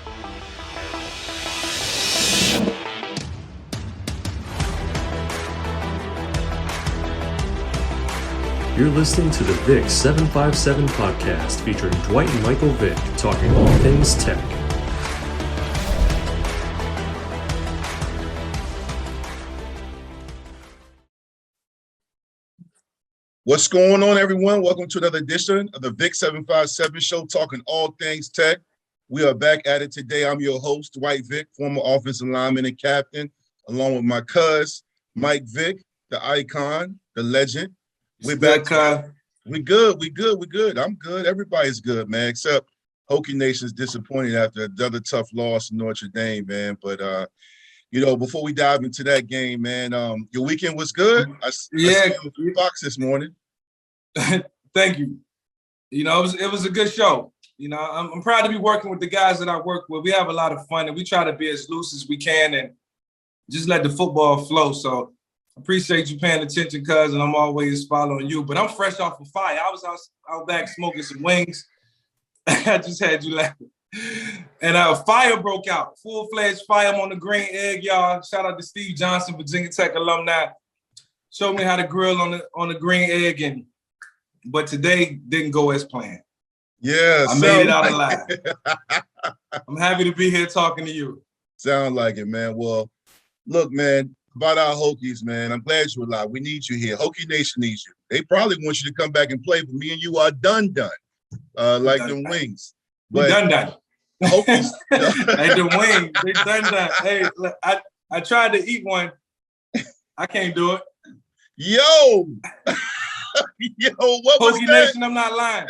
You're listening to the VICK757 podcast featuring Dwight Michael Vick talking all things tech. What's going on, everyone? Welcome to another edition of the VICK757 Show, talking all things tech. We are back at it today. I'm your host, Dwight Vick, former offensive lineman and captain, along with my cuz, Mike Vick, the icon, the legend. We're back. We good. I'm good. Everybody's good, man, except Hokie Nation's disappointed after another tough loss in Notre Dame, man. But, before we dive into that game, man, your weekend was good? I saw you Fox this morning. Thank you. It was a good show. I'm proud to be working with the guys that I work with. We have a lot of fun, and we try to be as loose as we can and just let the football flow. So appreciate you paying attention, cuz, and I'm always following you. But I'm fresh off of fire. I was out back smoking some wings. I just had you laughing. And a fire broke out, full-fledged fire. I'm on the green egg, y'all. Shout out to Steve Johnson, Virginia Tech alumni. Showed me how to grill on the green egg, but today didn't go as planned. Yeah, I made it out alive. I'm happy to be here talking to you. Sound like it, man. Well, look, man, about our Hokies, man, I'm glad you're alive. We need you here. Hokie Nation needs you. They probably want you to come back and play, but me and you are done. Like them wings. But done. Hokies. Hey, the wings, they done. Hey, look, I tried to eat one. I can't do it. Yo, what was Hokie that? Nation, I'm not lying.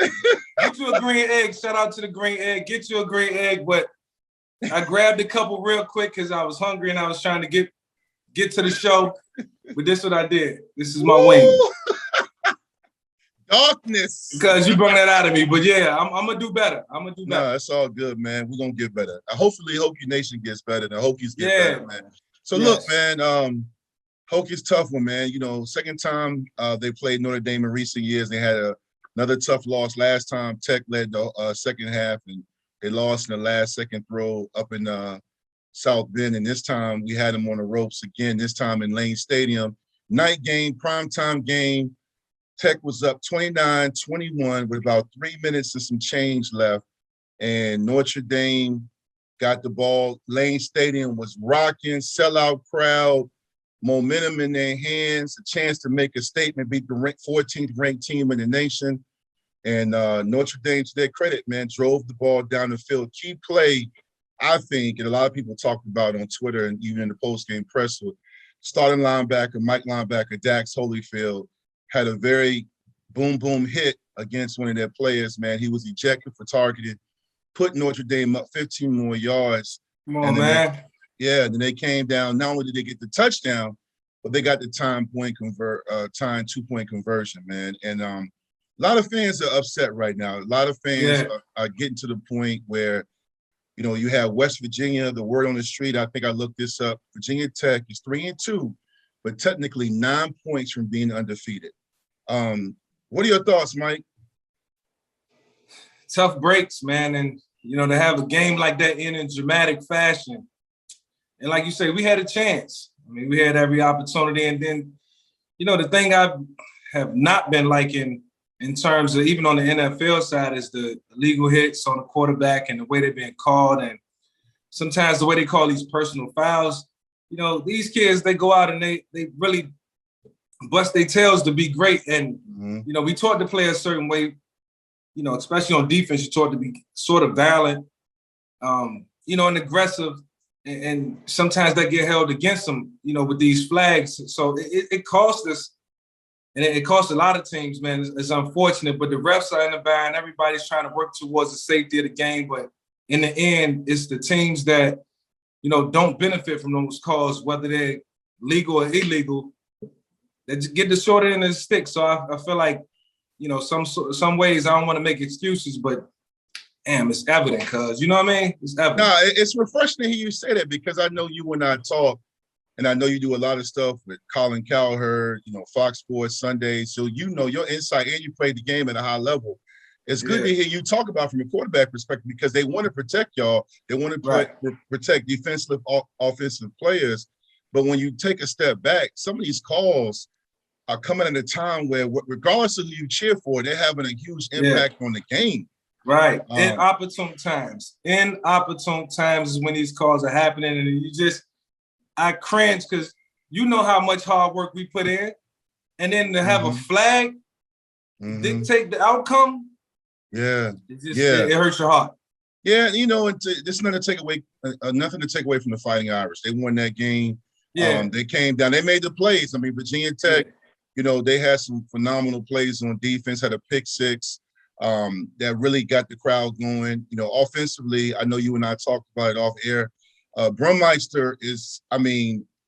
Get you a green egg. Shout out to the green egg. Get you a green egg. But I grabbed a couple real quick because I was hungry and I was trying to get to the show. But this is what I did. This is my wing. Darkness. Because you brought that out of me. But yeah, I'm going to do better. No, it's all good, man. We're going to get better. Hopefully, Hokie Nation gets better. The Hokies get better, man. So look, man, Hokies tough one, man. Second time they played Notre Dame in recent years. They had another tough loss. Last time Tech led the second half, and they lost in the last second throw up in South Bend. And this time we had them on the ropes again, this time in Lane Stadium. Night game, primetime game. Tech was up 29-21 with about 3 minutes and some change left. And Notre Dame got the ball. Lane Stadium was rocking, sellout crowd, momentum in their hands, a chance to make a statement, beat the 14th ranked team in the nation. And Notre Dame, to their credit, man, drove the ball down the field. Key play, I think, and a lot of people talked about on Twitter and even in the post-game press, starting linebacker, Mike linebacker, Dax Holyfield, had a very boom hit against one of their players, man. He was ejected for targeting, put Notre Dame up 15 more yards. Come on, man. Then they came down. Not only did they get the touchdown, but they got the time 2-point conversion, man. And a lot of fans are upset right now. A lot of fans are getting to the point where, you have West Virginia, the word on the street, I think I looked this up, Virginia Tech is 3-2, but technically 9 points from being undefeated. What are your thoughts, Mike? Tough breaks, man. And, to have a game like that in dramatic fashion. And like you say, we had a chance. I mean, we had every opportunity. And then, the thing I have not been liking in terms of even on the NFL side is the illegal hits on the quarterback and the way they're being called. And sometimes the way they call these personal fouls. These kids, they go out and they really bust their tails to be great. And, we taught to play a certain way, especially on defense, you taught to be sort of violent, and aggressive. And sometimes that get held against them, with these flags. So it cost us, and it cost a lot of teams, man. It's unfortunate, but the refs are in the bind. Everybody's trying to work towards the safety of the game. But in the end, it's the teams that, don't benefit from those calls, whether they're legal or illegal, that just get the short end of the stick. So I feel like, some ways I don't want to make excuses, but damn, it's evident, cuz, you know what I mean? It's evident. No, it's refreshing to hear you say that because I know you and I talk, and I know you do a lot of stuff with Colin Cowherd, Fox Sports Sundays. So your insight, and you played the game at a high level. It's good to hear you talk about from a quarterback perspective because they want to protect y'all. They want to protect defensive, offensive players. But when you take a step back, some of these calls are coming at a time where, regardless of who you cheer for, they're having a huge impact on the game. Right. In opportune times. In opportune times is when these calls are happening. And I cringe because you know how much hard work we put in. And then to have a flag dictate the outcome. Yeah. It hurts your heart. Yeah, you know, this is nothing to take away from the Fighting Irish. They won that game. Yeah. They came down. They made the plays. I mean, Virginia Tech, you know, they had some phenomenal plays on defense, had a pick six that really got the crowd going. You know, offensively, I know you and I talked about it off air. Brummeister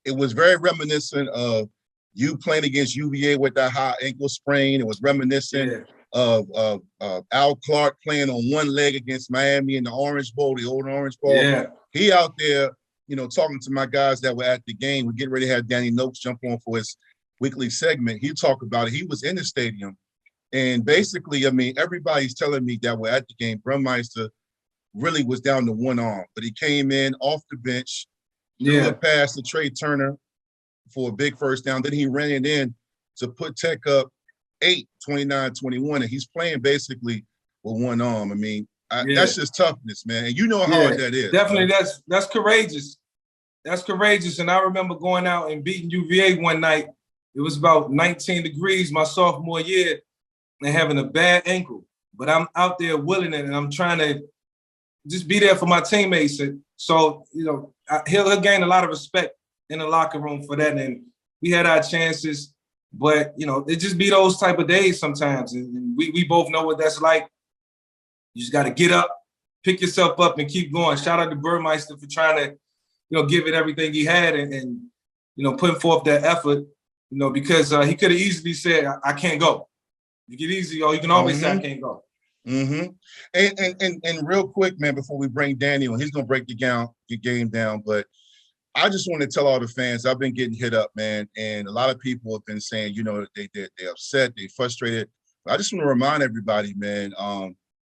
it was very reminiscent of you playing against UVA with that high ankle sprain. It was reminiscent of Al Clark playing on one leg against Miami in the Orange Bowl, the old Orange Bowl. Yeah. He out there, you know, talking to my guys that were at the game. We're getting ready to have Danny Nokes jump on for his weekly segment. He talked about it. He was in the stadium. And basically, I mean, everybody's telling me that we're at the game. Brummeister really was down to one arm, but he came in off the bench, threw a pass to Trey Turner for a big first down. Then he ran it in to put Tech up 29-21, and he's playing basically with one arm. I mean, that's just toughness, man. And you know how hard that is. Definitely, that's courageous. That's courageous. And I remember going out and beating UVA one night. It was about 19 degrees my sophomore year and having a bad ankle. But I'm out there willing it, and I'm trying to just be there for my teammates. And so, you know, he'll gain a lot of respect in the locker room for that. And we had our chances. But, you know, it just be those type of days sometimes. And we both know what that's like. You just got to get up, pick yourself up, and keep going. Shout out to Burmeister for trying to, you know, give it everything he had and you know, putting forth that effort, you know, because he could have easily said, I can't go. You get easy, or you can always say, I can't go. And real quick, man, before we bring Danny on, he's going to break the game down, but I just want to tell all the fans, I've been getting hit up, man, and a lot of people have been saying, you know, they're upset, they're frustrated. But I just want to remind everybody, man,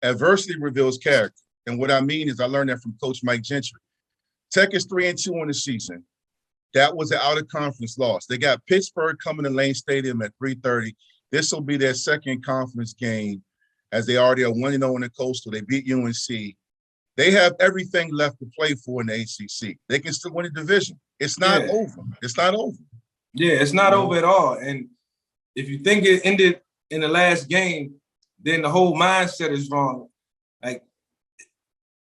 adversity reveals character. And what I mean is I learned that from Coach Mike Gentry. Tech is 3-2 on the season. That was an out-of-conference loss. They got Pittsburgh coming to Lane Stadium at 3:30. This will be their second conference game, as they already are 1-0 in the Coastal. They beat UNC. They have everything left to play for in the ACC. They can still win the division. It's not over. It's not over. Yeah, it's not over at all. And if you think it ended in the last game, then the whole mindset is wrong. Like,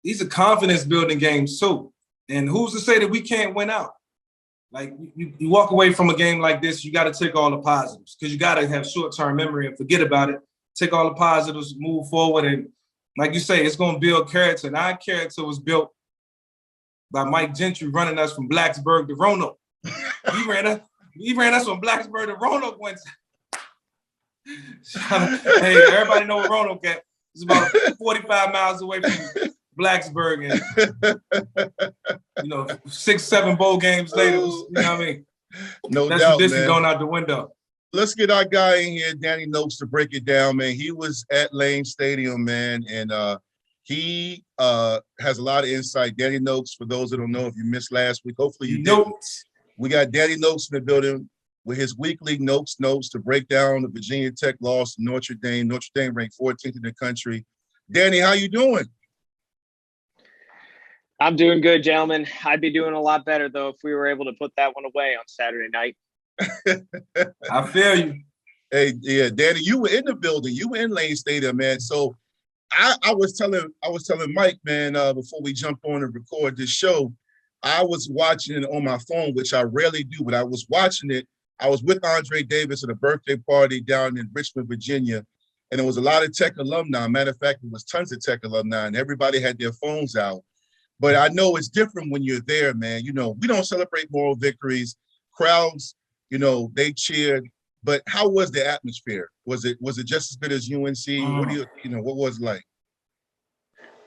these are confidence-building games too. And who's to say that we can't win out? Like, you walk away from a game like this, you got to take all the positives because you got to have short-term memory and forget about it. Take all the positives, move forward, and like you say, it's going to build character. And our character was built by Mike Gentry running us from Blacksburg to Roanoke. He ran us from Blacksburg to Roanoke once. Hey, everybody know where Roanoke at. It's about 45 miles away from Blacksburg. And, you know, 6-7 bowl games later, you know what I mean? No That's doubt, tradition man. going out the window. Let's get our guy in here, Danny Nokes, to break it down, man. He was at Lane Stadium, man, and he has a lot of insight. Danny Nokes, for those that don't know, if you missed last week, hopefully you did. We got Danny Nokes in the building with his weekly Nokes Notes to break down the Virginia Tech loss to Notre Dame. Notre Dame ranked 14th in the country. Danny, how you doing? I'm doing good, gentlemen. I'd be doing a lot better, though, if we were able to put that one away on Saturday night. I feel you. Hey, yeah, Danny, you were in the building. You were in Lane Stadium, man. So I was telling Mike, man, before we jump on and record this show, I was watching it on my phone, which I rarely do, but I was watching it. I was with Andre Davis at a birthday party down in Richmond, Virginia, and there was a lot of Tech alumni. Matter of fact, there was tons of Tech alumni, and everybody had their phones out. But I know it's different when you're there, man. You know, we don't celebrate moral victories. Crowds, you know, they cheered. But how was the atmosphere? Was it just as good as UNC? What do what was it like?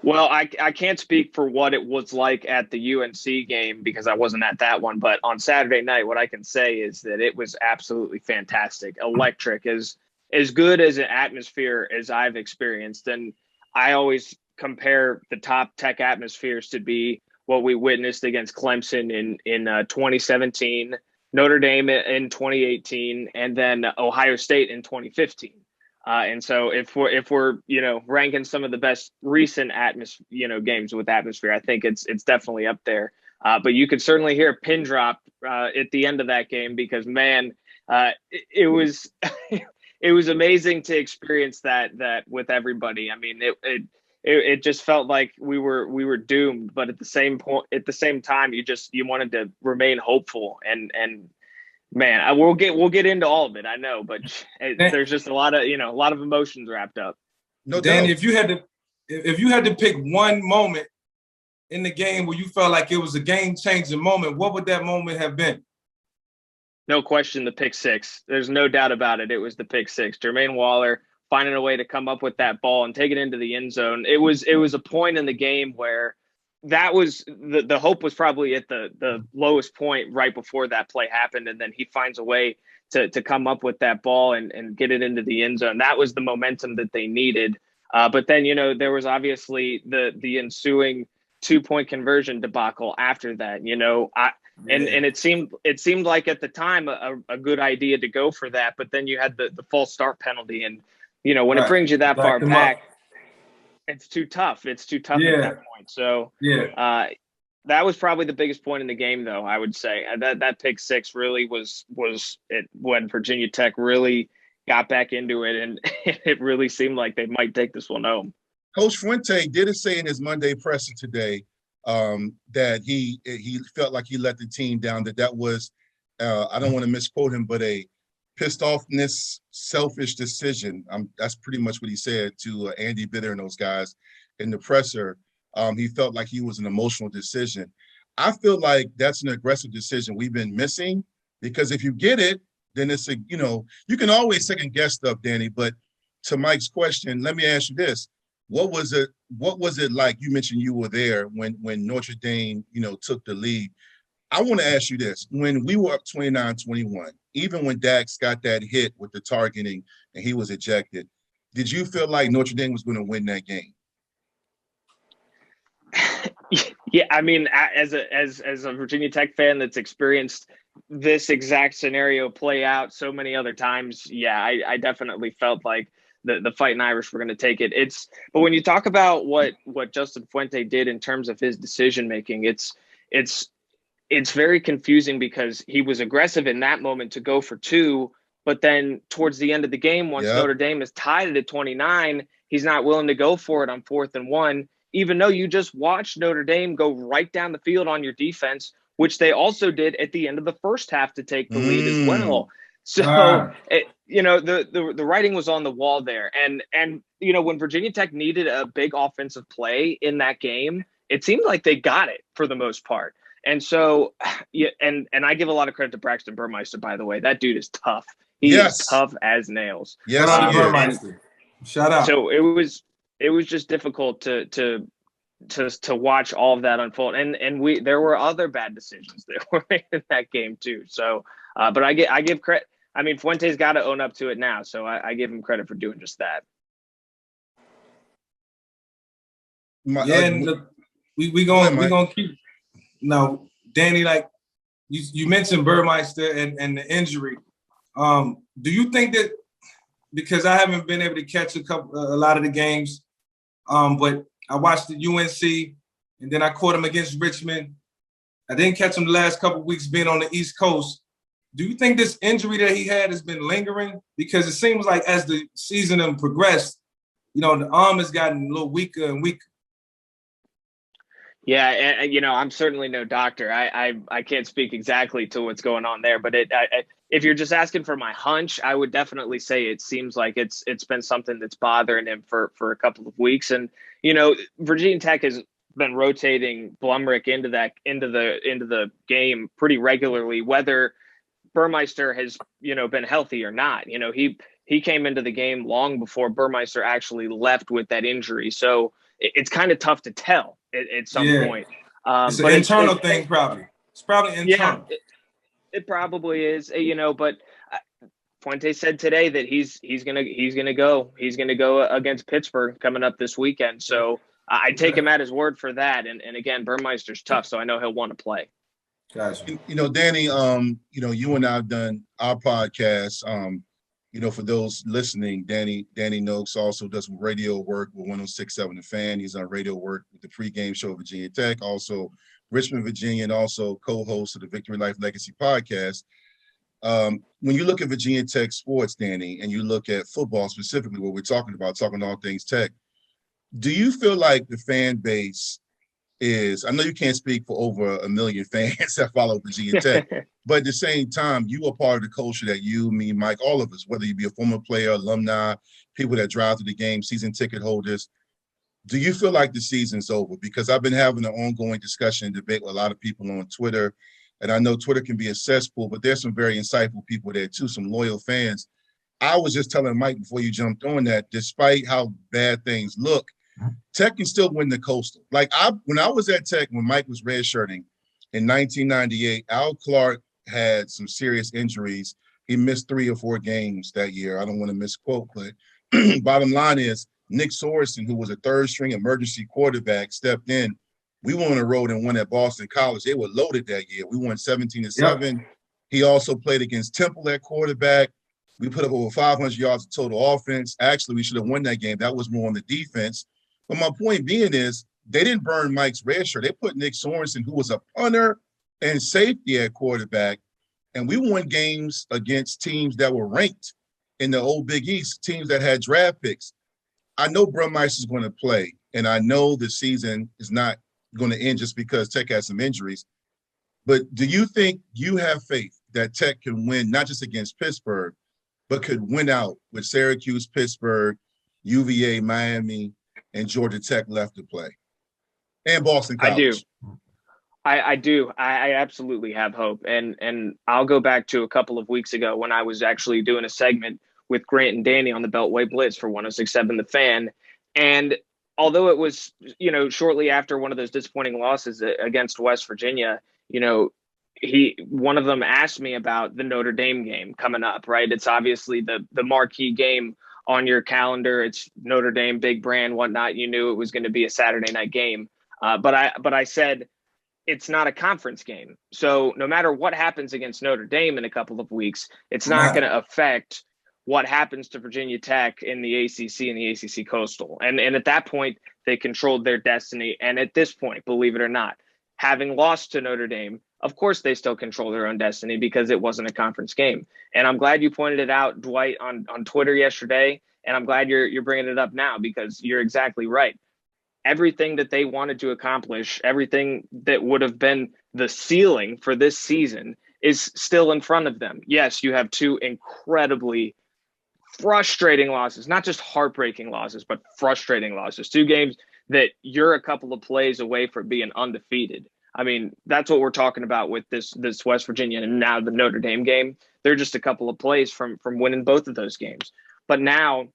Well, I can't speak for what it was like at the UNC game because I wasn't at that one. But on Saturday night, what I can say is that it was absolutely fantastic, electric, as as good as an atmosphere as I've experienced. And I always compare the top Tech atmospheres to be what we witnessed against Clemson in 2017, Notre Dame in 2018, and then Ohio State in 2015. And so if we're ranking some of the best recent games with atmosphere, I think it's definitely up there. But you could certainly hear a pin drop at the end of that game because, man, it was it was amazing to experience that with everybody. I mean, it just felt like we were doomed, but at the same time, you wanted to remain hopeful and man, we'll get into all of it. I know, but there's just a lot of emotions wrapped up. No, Danny, if you had to pick one moment in the game where you felt like it was a game-changing moment, what would that moment have been? No question, the pick six. There's no doubt about it. It was the pick six. Jermaine Waller finding a way to come up with that ball and take it into the end zone. It was a point in the game where that was the hope was probably at the lowest point right before that play happened. And then he finds a way to come up with that ball and get it into the end zone. That was the momentum that they needed. But then, there was obviously the ensuing 2-point conversion debacle after that, and it seemed like at the time a good idea to go for that. But then you had the false start penalty. And, when it brings you that far back, it's too tough. It's too tough at that point. So that was probably the biggest point in the game, though, I would say. That pick six really was it when Virginia Tech really got back into it, and it really seemed like they might take this one home. Coach Fuente did say in his Monday presser today that he felt like he let the team down, that was, I don't want to misquote him, but a pissed offness, selfish decision. That's pretty much what he said to Andy Bitter and those guys in the presser. He felt like he was an emotional decision. I feel like that's an aggressive decision we've been missing, because if you get it, then it's you can always second guess stuff, Danny. But to Mike's question, let me ask you this. What was it like? You mentioned you were there when Notre Dame, took the lead. I want to ask you this. When we were up 29-21, even when Dax got that hit with the targeting and he was ejected, did you feel like Notre Dame was going to win that game? Yeah, I mean, as a Virginia Tech fan that's experienced this exact scenario play out so many other times, yeah, I definitely felt like the Fighting Irish were going to take it. But when you talk about what Justin Fuente did in terms of his decision making, it's very confusing because he was aggressive in that moment to go for two, but then towards the end of the game, once Notre Dame is tied at 29, he's not willing to go for it on 4th and 1, even though you just watched Notre Dame go right down the field on your defense, which they also did at the end of the first half to take the lead as well. So, the writing was on the wall there. And when Virginia Tech needed a big offensive play in that game, it seemed like they got it for the most part. And so, and I give a lot of credit to Braxton Burmeister, by the way. That dude is tough. He is tough as nails. Yes, Burmeister. Shout out. So it was just difficult to watch all of that unfold. And there were other bad decisions that were made in that game too. So, but I give credit. I mean, Fuente's got to own up to it now. So I give him credit for doing just that. We gonna keep. Now, Danny, like you mentioned Burmeister and the injury. Do you think that, because I haven't been able to catch a lot of the games, but I watched the UNC and then I caught him against Richmond. I didn't catch him the last couple of weeks being on the East Coast. Do you think this injury that he had has been lingering? Because it seems like as the season progressed, the arm has gotten a little weaker and weaker. Yeah, and I'm certainly no doctor. I can't speak exactly to what's going on there, but if you're just asking for my hunch, I would definitely say it seems like it's been something that's bothering him for a couple of weeks. And Virginia Tech has been rotating Blumrick into the game pretty regularly, whether Burmeister has been healthy or not. He came into the game long before Burmeister actually left with that injury, so it's kind of tough to tell at some point. It's an internal thing, probably. It's probably internal. Yeah, it probably is, but Fuente said today that he's gonna go against Pittsburgh coming up this weekend. So I take him at his word for that. And again, Burmeister's tough, so I know he'll want to play. Gotcha. Danny, you and I have done our podcast. For those listening, Danny Nokes also does some radio work with 106.7 The Fan. He's on radio work with the pregame show of Virginia Tech, also Richmond, Virginia, and also co-host of the Victory Life Legacy podcast. When you look at Virginia Tech sports, Danny, and you look at football specifically, what we're talking all things Tech, do you feel like the fan base is, I know you can't speak for over 1 million fans that follow Virginia Tech, but at the same time, you are part of the culture that you, me, Mike, all of us, whether you be a former player, alumni, people that drive to the game, season ticket holders, do you feel like the season's over? Because I've been having an ongoing discussion and debate with a lot of people on Twitter, and I know Twitter can be a cesspool, but there's some very insightful people there too, some loyal fans. I was just telling Mike before you jumped on that, despite how bad things look, Tech can still win the Coastal. Like when I was at Tech, when Mike was redshirting in 1998, Al Clark had some serious injuries. He missed 3 or 4 games that year. I don't want to misquote, but bottom line is Nick Sorensen, who was a third-string emergency quarterback, stepped in. We went on the road and won at Boston College. They were loaded that year. We won 17-7. Yep. He also played against Temple at quarterback. We put up over 500 yards of total offense. Actually, we should have won that game. That was more on the defense. But my point being is they didn't burn Mike's red shirt. They put Nick Sorensen, who was a punter and safety at quarterback, and we won games against teams that were ranked in the old Big East, teams that had draft picks. I know Burmeister's going to play, and I know the season is not going to end just because Tech has some injuries. But do you think you have faith that Tech can win, not just against Pittsburgh, but could win out with Syracuse, Pittsburgh, UVA, Miami, and Georgia Tech left to play, and Boston College? I do. I absolutely have hope. And I'll go back to a couple of weeks ago when I was actually doing a segment with Grant and Danny on the Beltway Blitz for 106.7 The Fan. And although it was, shortly after one of those disappointing losses against West Virginia, one of them asked me about the Notre Dame game coming up, right? It's obviously the marquee game on your calendar. It's Notre Dame, big brand, whatnot. You knew it was going to be a Saturday night game. But I said, it's not a conference game. So no matter what happens against Notre Dame in a couple of weeks, it's not going to affect what happens to Virginia Tech in the ACC and the ACC Coastal. And at that point, they controlled their destiny. And at this point, believe it or not, having lost to Notre Dame, of course, they still control their own destiny because it wasn't a conference game. And I'm glad you pointed it out, Dwight, on Twitter yesterday. And I'm glad you're bringing it up now because you're exactly right. Everything that they wanted to accomplish, everything that would have been the ceiling for this season is still in front of them. Yes, you have 2 incredibly frustrating losses, not just heartbreaking losses, but frustrating losses. 2 games that you're a couple of plays away from being undefeated. I mean, that's what we're talking about with this West Virginia and now the Notre Dame game. They're just a couple of plays from winning both of those games. But now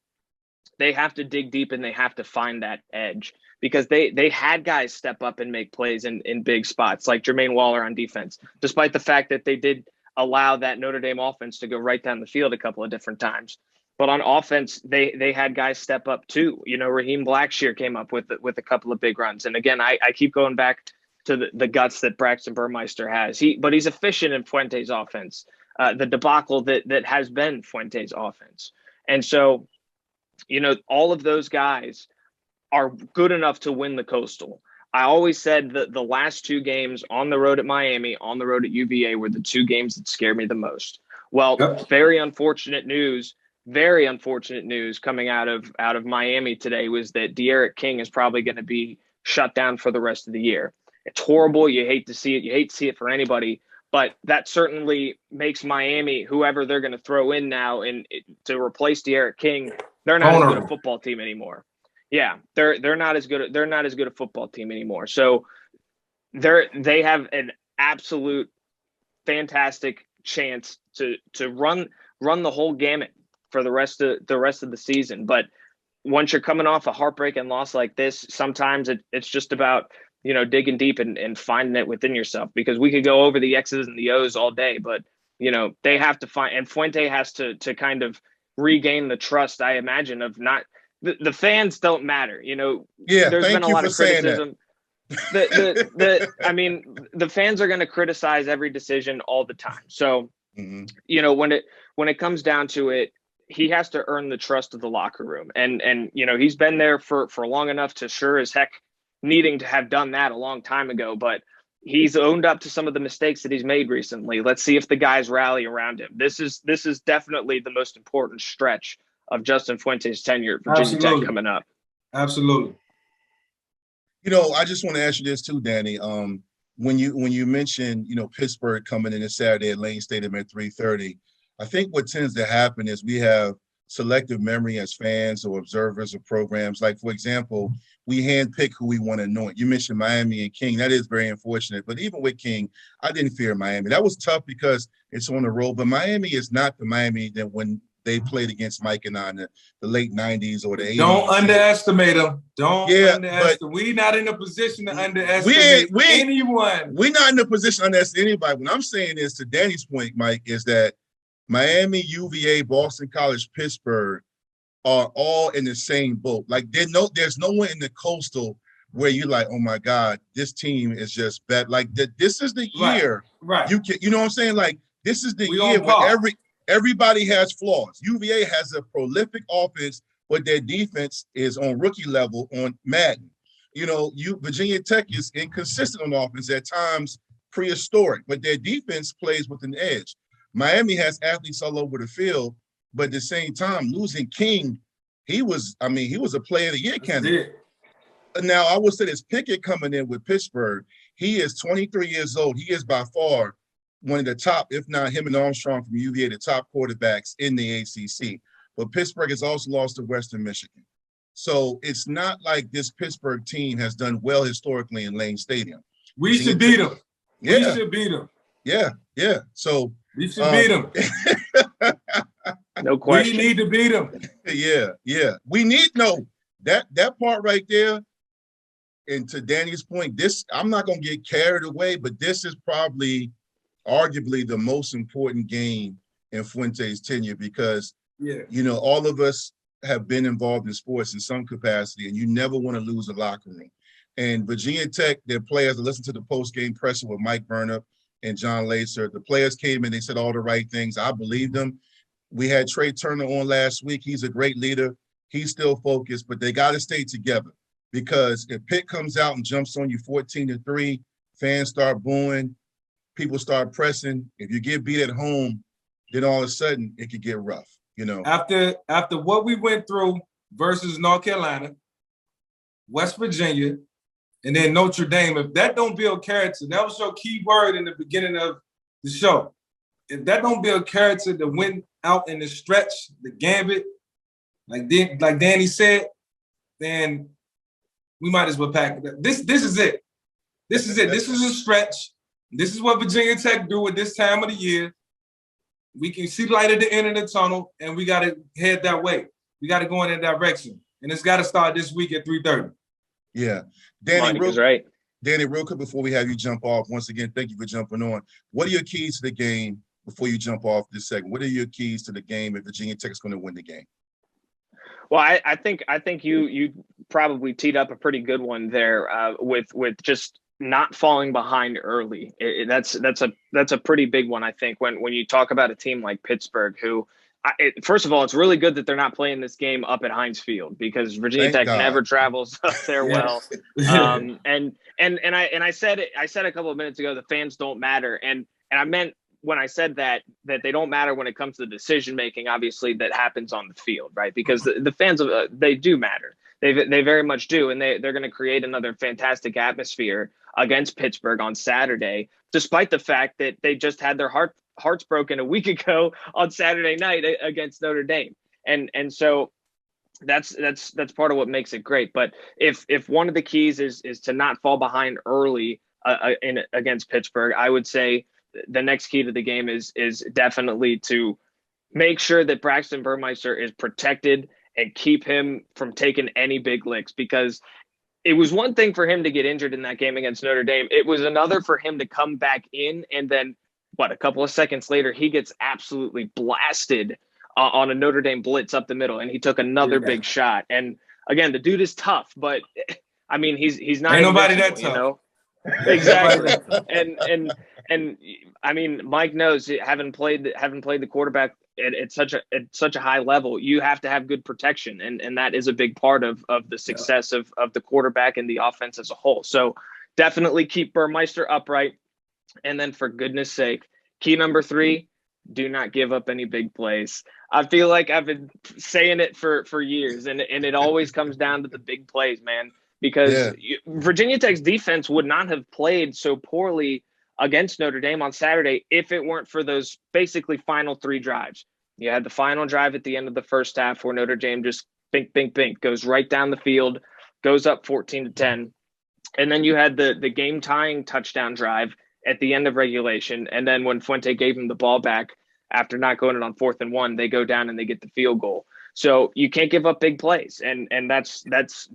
they have to dig deep and they have to find that edge because they had guys step up and make plays in big spots like Jermaine Waller on defense, despite the fact that they did allow that Notre Dame offense to go right down the field a couple of different times. But on offense, they had guys step up too. Raheem Blackshear came up with a couple of big runs. And again, I keep going back to the guts that Braxton Burmeister has. But he's efficient in Fuente's offense, the debacle that has been Fuente's offense. And so, all of those guys are good enough to win the Coastal. I always said that the last 2 games on the road at Miami, on the road at UVA were the 2 games that scared me the most. Well, very unfortunate news coming out of Miami today was that D'Eriq King is probably going to be shut down for the rest of the year. It's horrible. You hate to see it. You hate to see it for anybody, but that certainly makes Miami, whoever they're going to throw in now to replace D'Eriq King, they're not as good a football team anymore. Yeah, they're not as good a football team anymore. So they have an absolute fantastic chance to run the whole gamut for the rest of the season. But once you're coming off a heartbreaking loss like this, sometimes it's just about digging deep and finding it within yourself, because we could go over the X's and the O's all day, but they have to find, and Fuente has to kind of regain the trust, I imagine, of not the fans don't matter. There's been a lot of criticism. I mean, the fans are going to criticize every decision all the time. So, when it comes down to it, he has to earn the trust of the locker room. And he's been there for long enough to sure as heck needing to have done that a long time ago. But he's owned up to some of the mistakes that he's made recently. Let's see if the guys rally around him. This is definitely the most important stretch of Justin Fuente's tenure at Virginia Tech coming up. Absolutely. I just want to ask you this too, Danny. When you mentioned, Pittsburgh coming in this Saturday at Lane Stadium at 3:30, I think what tends to happen is we have selective memory as fans or observers of programs. Like, for example, we handpick who we want to anoint. You mentioned Miami and King. That is very unfortunate. But even with King, I didn't fear Miami. That was tough because it's on the road. But Miami is not the Miami that when they played against Mike and I in the late 90s or the 80s. Don't underestimate them. Underestimate. We're not in a position to underestimate anyone. We're not in a position to underestimate anybody. What I'm saying is, to Danny's point, Mike, is that Miami, UVA, Boston College, Pittsburgh are all in the same boat. Like, there's no one in the Coastal where you're like, oh my God, this team is just bad. Like, this is the year. Right. You know what I'm saying? Like, this is the year where everybody has flaws. UVA has a prolific offense, but their defense is on rookie level on Madden. Virginia Tech is inconsistent on offense, at times prehistoric, but their defense plays with an edge. Miami has athletes all over the field, but at the same time, losing King, he was a player of the year candidate. Now, I would say this Pickett coming in with Pittsburgh, he is 23 years old. He is by far one of the top, if not him and Armstrong from UVA, the top quarterbacks in the ACC. But Pittsburgh has also lost to Western Michigan. So it's not like this Pittsburgh team has done well historically in Lane Stadium. We should beat them. Yeah. We should beat them. Yeah. So we should beat them. No question. We need to beat them. Yeah. We need that part right there. And to Danny's point, I'm not going to get carried away, but this is probably arguably the most important game in Fuente's tenure because, all of us have been involved in sports in some capacity, and you never want to lose a locker room. And Virginia Tech, their players, listened to the post-game presser with Mike Burnup and John Lacer. The players came in, they said all the right things. I believe them. We had Trey Turner on last week. He's a great leader. He's still focused, but they got to stay together because if Pitt comes out and jumps on you 14-3, fans start booing, people start pressing. If you get beat at home, then all of a sudden it could get rough, After what we went through versus North Carolina, West Virginia, and then Notre Dame, if that don't build character, that was your key word in the beginning of the show. If that don't build character to win out in the stretch, the gambit, like Danny said, then we might as well pack it up. This is it. This is it. This is a stretch. This is what Virginia Tech do at this time of the year. We can see light at the end of the tunnel, and we got to head that way. We got to go in that direction. And it's got to start this week at 3:30. Yeah. Danny, real quick before we have you jump off, once again, thank you for jumping on. What are your keys to the game before you jump off this segment? What are your keys to the game if Virginia Tech is going to win the game? Well, I think you probably teed up a pretty good one there with just not falling behind early. That's a pretty big one, I think, when you talk about a team like Pittsburgh, who first of all, it's really good that they're not playing this game up at Heinz Field because Virginia Tech never travels up there well. And I said a couple of minutes ago, the fans don't matter, and I meant when I said that they don't matter when it comes to the decision making, obviously, that happens on the field, right? Because the fans they do matter. They very much do, and they're going to create another fantastic atmosphere against Pittsburgh on Saturday, despite the fact that they just had their hearts broken a week ago on Saturday night against Notre Dame, and so that's part of what makes it great. But if one of the keys is to not fall behind early against Pittsburgh, I would say the next key to the game is definitely to make sure that Braxton Burmeister is protected and keep him from taking any big licks, because it was one thing for him to get injured in that game against Notre Dame. It was another for him to come back in and then a couple of seconds later, he gets absolutely blasted on a Notre Dame blitz up the middle, and he took another big shot. And again, the dude is tough, but I mean, he's not. Ain't nobody that tough. You know? Exactly. and I mean, Mike knows, having played the quarterback at such a high level, you have to have good protection, and that is a big part of the success of the quarterback and the offense as a whole. So definitely keep Burmeister upright, and then for goodness sake, key number 3, do not give up any big plays. I feel like I've been saying it for years, and it always comes down to the big plays, man, because Virginia Tech's defense would not have played so poorly against Notre Dame on Saturday if it weren't for those basically final 3 drives. You had the final drive at the end of the first half where Notre Dame just bink, goes right down the field, goes up 14-10. And then you had the game-tying touchdown drive at the end of regulation. And then when Fuente gave him the ball back after not going it on 4th and 1, they go down and they get the field goal. So you can't give up big plays. And that's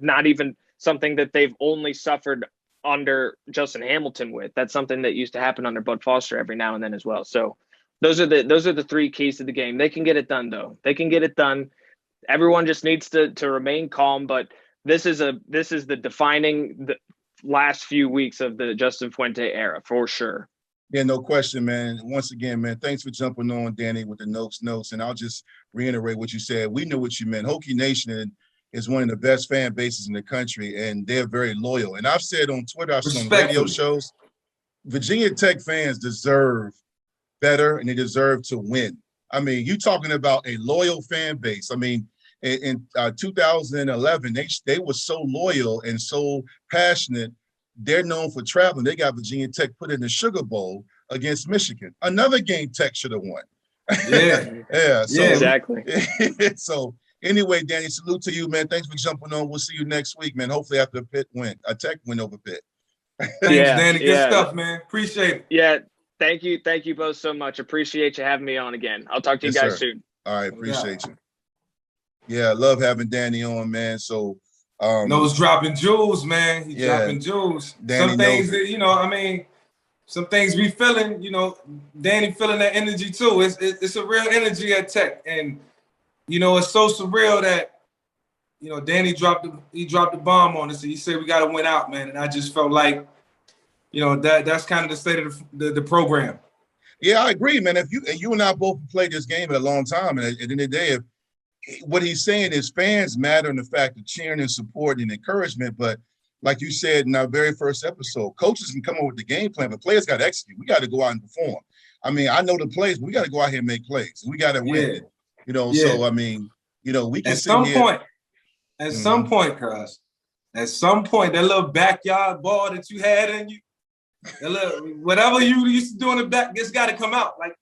not even something that they've only suffered under Justin Hamilton with. That's something that used to happen under Bud Foster every now and then as well. So those are the 3 keys to the game. They can get it done, though. They can get it done. Everyone just needs to remain calm. But this is the defining the last few weeks of the Justin Fuente era for sure. Yeah, no question, man. Once again, man, thanks for jumping on, Danny, with the Nokes Notes. And I'll just reiterate what you said. We know what you meant. Hokie Nation is one of the best fan bases in the country, and they're very loyal. And I've said on Twitter, I've said on radio shows, Virginia Tech fans deserve better, and they deserve to win. I mean, you're talking about a loyal fan base. I mean, in 2011, they were so loyal and so passionate. They're known for traveling. They got Virginia Tech put in the Sugar Bowl against Michigan. Another game Tech should have won. Yeah. So, exactly. So anyway, Danny, salute to you, man. Thanks for jumping on. We'll see you next week, man. Hopefully after a Tech win over Pitt. Thanks, Danny. Good stuff, man. Appreciate it. Yeah. Thank you. Thank you both so much. Appreciate you having me on again. I'll talk to you guys soon. All right. Appreciate you. Yeah, I love having Danny on, man. So Noah's dropping jewels, man. He's dropping jewels. Danny some things that, some things we feeling, Danny feeling that energy too. It's a real energy at Tech. And, it's so surreal that, Danny dropped the bomb on us. And he said, we got to win out, man. And I just felt like, that's kind of the state of the program. Yeah, I agree, man. If you and I both played this game at a long time, and at the end of the day, what he's saying is fans matter in the fact of cheering and support and encouragement. But like you said in our very first episode, coaches can come up with the game plan, but players got to execute. We got to go out and perform. I mean, I know the plays, but we got to go out here and make plays. We got to win. So I mean, we can at some point, cuz, at some point, that little backyard ball that you had in you, that little, whatever you used to do in the back, it's got to come out. Like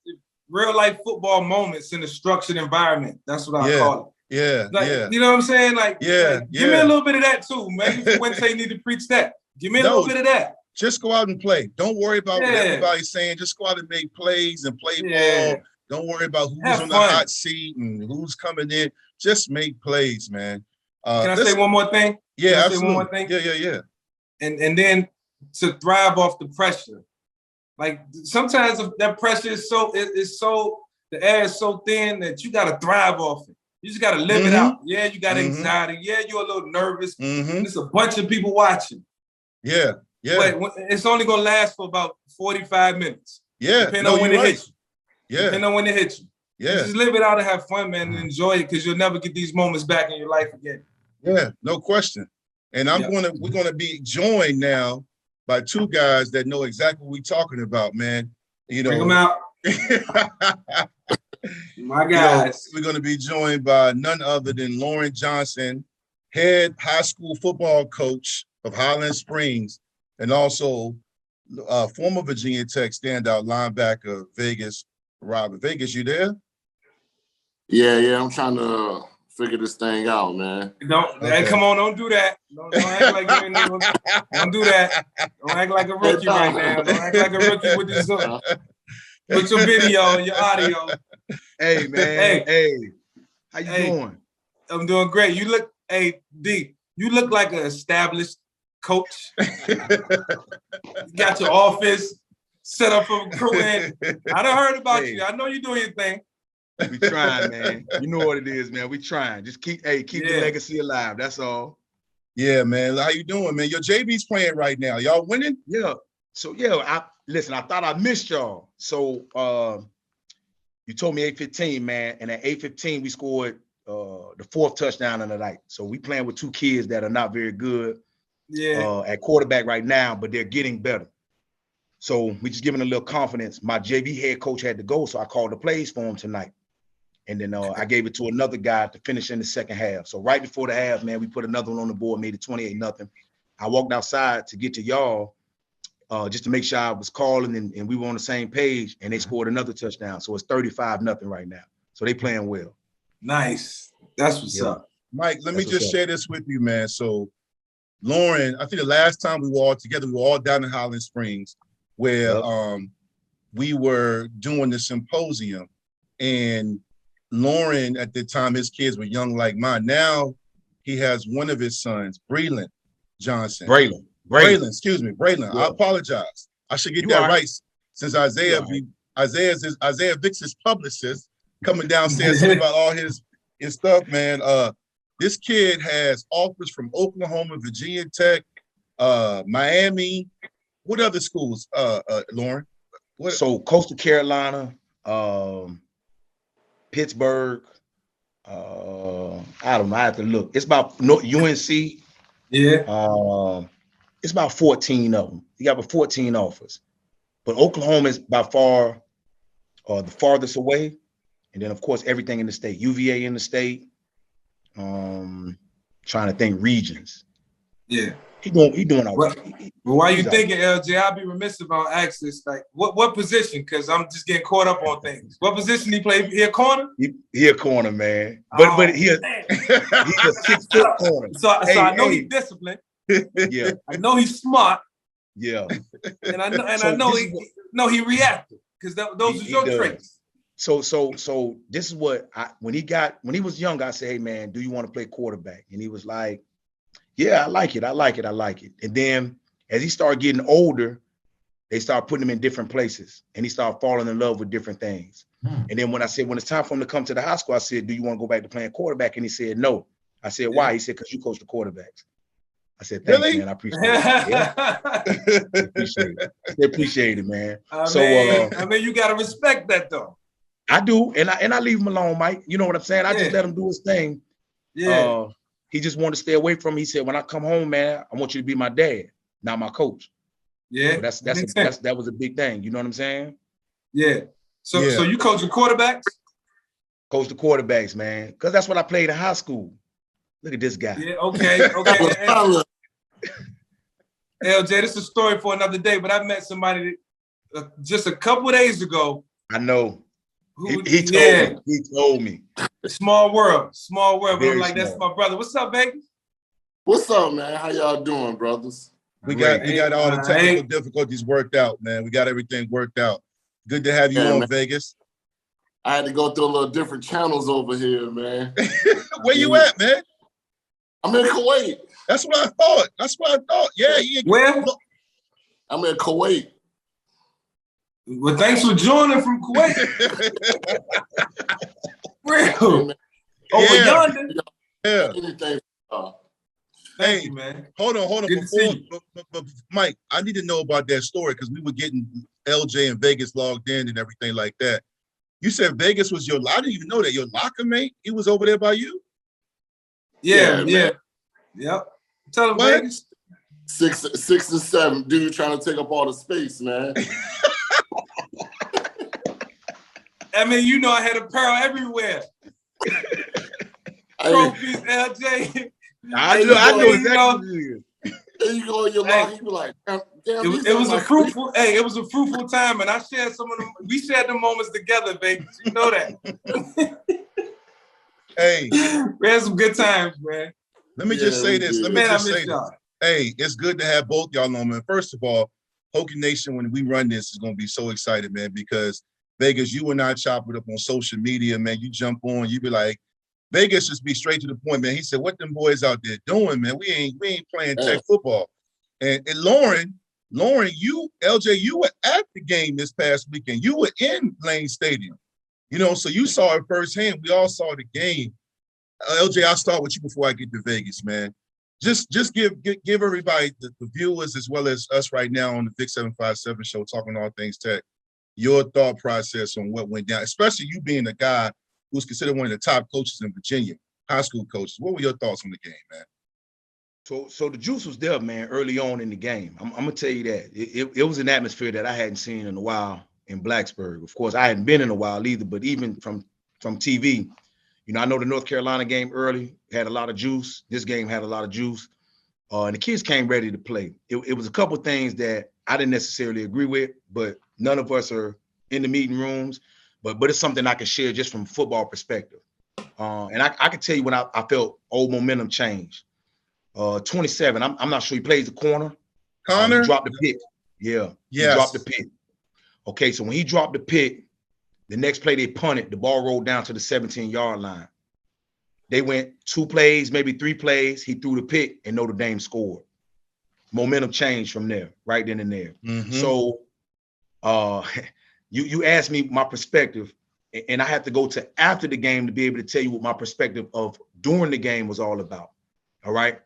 real life football moments in a structured environment. That's what I call it. Yeah. You know what I'm saying? Give me a little bit of that too. Maybe Wednesday need to preach that. Give me a little bit of that. Just go out and play. Don't worry about what everybody's saying. Just go out and make plays and play ball. Don't worry about who's on the hot seat and who's coming in. Just make plays, man. Can I say one more thing? Yeah, absolutely. Say one more thing? Yeah. And then to thrive off the pressure. Like sometimes that pressure is so the air is so thin that you gotta thrive off it. You just gotta live it out. Yeah, you got anxiety. Yeah, you're a little nervous. There's a bunch of people watching. Yeah. But it's only gonna last for about 45 minutes. Yeah, depending on when it hits you. Yeah, depending on when it hits you. Yeah, just live it out and have fun, man, and enjoy it because you'll never get these moments back in your life again. Yeah, no question. And we're gonna be joined now by 2 guys that know exactly what we're talking about, man. Bring them out. My guys. We're going to be joined by none other than Loren Johnson, head high school football coach of Highland Springs, and also former Virginia Tech standout linebacker, Vegas. Robert. Vegas, you there? Yeah, I'm trying to figure this thing out, man. Hey, come on, don't do that. Don't act like you ain't know. Don't do that. Don't act like a rookie right now. Don't act like a rookie with this. Put your video, your audio. Hey, man. Hey. How you doing? I'm doing great. You look, D, you look like an established coach. You got your office, set up for recruiting. I done heard about you. I know you're doing your thing. We trying, man. You know what it is, man. We trying. Just keep the legacy alive. That's all. Yeah, man. How you doing, man? Your JV's playing right now. Y'all winning? Yeah. So I thought I missed y'all. So you told me 8:15, man, and at 8:15 we scored the 4th touchdown of the night. So we playing with 2 kids that are not very good at quarterback right now, but they're getting better. So we just giving a little confidence. My JV head coach had to go, so I called the plays for him tonight. And then I gave it to another guy to finish in the second half. So right before the half, man, we put another one on the board, made it 28-0. I walked outside to get to y'all just to make sure I was calling and we were on the same page, and they scored another touchdown. So it's 35-0 right now. So they playing well. Nice. That's what's up. Mike, let me just share this with you, man. So Loren, I think the last time we were all together, we were all down in Highland Springs where we were doing the symposium, and Loren, at the time, his kids were young like mine. Now he has one of his sons, Braylon Johnson. Braylon, excuse me, Braylon. Yeah. I apologize. I should get that right since Isaiah Vick's his publicist coming downstairs about all his stuff, man. This kid has offers from Oklahoma, Virginia Tech, Miami. What other schools, Loren? So Coastal Carolina, Pittsburgh, I don't know. I have to look. It's about UNC. Yeah. It's about 14 of them. You got about 14 offers. But Oklahoma is by far the farthest away. And then, of course, everything in the state. UVA in the state. Trying to think regions. Yeah. He doing all right. But while you thinking, LJ, I'll be remiss if I don't ask this. Like, what position? Because I'm just getting caught up on things. What position he play? He a corner? He a corner, man. But he's a 6-foot corner. So I know he's disciplined. Yeah. I know he's smart. Yeah. And I know he reacted, because those are your traits. So this is what when he was young, I said, hey man, do you want to play quarterback? And he was like, yeah, I like it. And then as he started getting older, they started putting him in different places, and he started falling in love with different things. And then when it's time for him to come to the high school, I said, do you want to go back to playing quarterback? And he said, no. I said, why? He said, because you coach the quarterbacks. I said, thanks, really? man. I appreciate it. Yeah. They appreciate it, man. I mean, you got to respect that, though. I do, and I leave him alone, Mike. You know what I'm saying? I just let him do his thing. Yeah. He just wanted to stay away from me. He said, when I come home, man, I want you to be my dad, not my coach. Yeah. So that was a big thing. You know what I'm saying? Yeah. So you coach the quarterbacks? Coach the quarterbacks, man. Because that's what I played in high school. Look at this guy. Yeah, okay. LJ, this is a story for another day, but I met somebody just a couple of days ago. I know. He told me. Small world. But Very I'm like, small. That's my brother. What's up, Vegas? What's up, man? How y'all doing, brothers? We got all the technical difficulties worked out, man. We got everything worked out. Good to have you on, man. Vegas. I had to go through a little different channels over here, man. Where you at, man? I'm in Kuwait. That's what I thought. Yeah. Where? I'm in Kuwait. Well, thanks for joining from Kuwait. Real. Over yonder. Yeah. Anything. Thank you, man. Hold on. But Mike, I need to know about that story, because we were getting LJ and Vegas logged in and everything like that. You said Vegas was I didn't even know that. Your locker mate? He was over there by you? Yeah. Yep. Tell him, What? Vegas. 6 and 7, dude, trying to take up all the space, man. I mean, you know, I had apparel everywhere. Trophies, LJ. I know exactly. There you go in your locker. You be like, damn. It was a fruitful time, and I shared some of them. We shared the moments together, Vegas. You know that. Hey, we had some good times, man. Let me just say this. Hey, it's good to have both y'all on, man. First of all, Hokie Nation, when we run this, is going to be so excited, man, because Vegas, you and I chop it up on social media, man. You jump on, you be like, Vegas just be straight to the point, man. He said, what them boys out there doing, man? We ain't playing tech football. And Loren, Loren, LJ, you were at the game this past weekend. You were in Lane Stadium, so you saw it firsthand. We all saw the game. LJ, I'll start with you before I get to Vegas, man. Just give everybody, the viewers as well as us right now on the VICK757 Show, talking all things tech, your thought process on what went down, especially you being a guy who's considered one of the top coaches in Virginia, high school coaches. What were your thoughts on the game, man? So the juice was there, man, early on in the game. I'm gonna tell you that. It was an atmosphere that I hadn't seen in a while in Blacksburg. Of course, I hadn't been in a while either, but even from TV, I know the North Carolina game early had a lot of juice. This game had a lot of juice. And the kids came ready to play. It was a couple of things that I didn't necessarily agree with, but none of us are in the meeting rooms. But it's something I can share just from a football perspective. And I can tell you when I felt old momentum change. 27, I'm not sure he plays the corner. Connor? He dropped the pick. Yeah. Yes. He dropped the pick. Okay, so when he dropped the pick, the next play they punted, the ball rolled down to the 17-yard line. They went 2 plays, maybe 3 plays. He threw the pick and Notre Dame scored. Momentum changed from there, right then and there. Mm-hmm. So you asked me my perspective, and I have to go to after the game to be able to tell you what my perspective of during the game was all about. All right.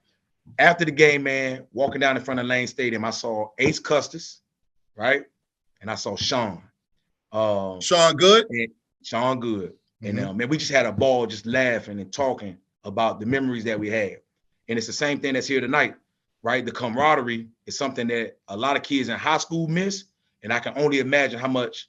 After the game, man, walking down in front of Lane Stadium, I saw Ace Custis, right? And I saw Sean. Sean Good? Sean Good. Mm-hmm. And man, we just had a ball just laughing and talking about the memories that we had. And it's the same thing that's here tonight, right? The camaraderie is something that a lot of kids in high school miss. And I can only imagine how much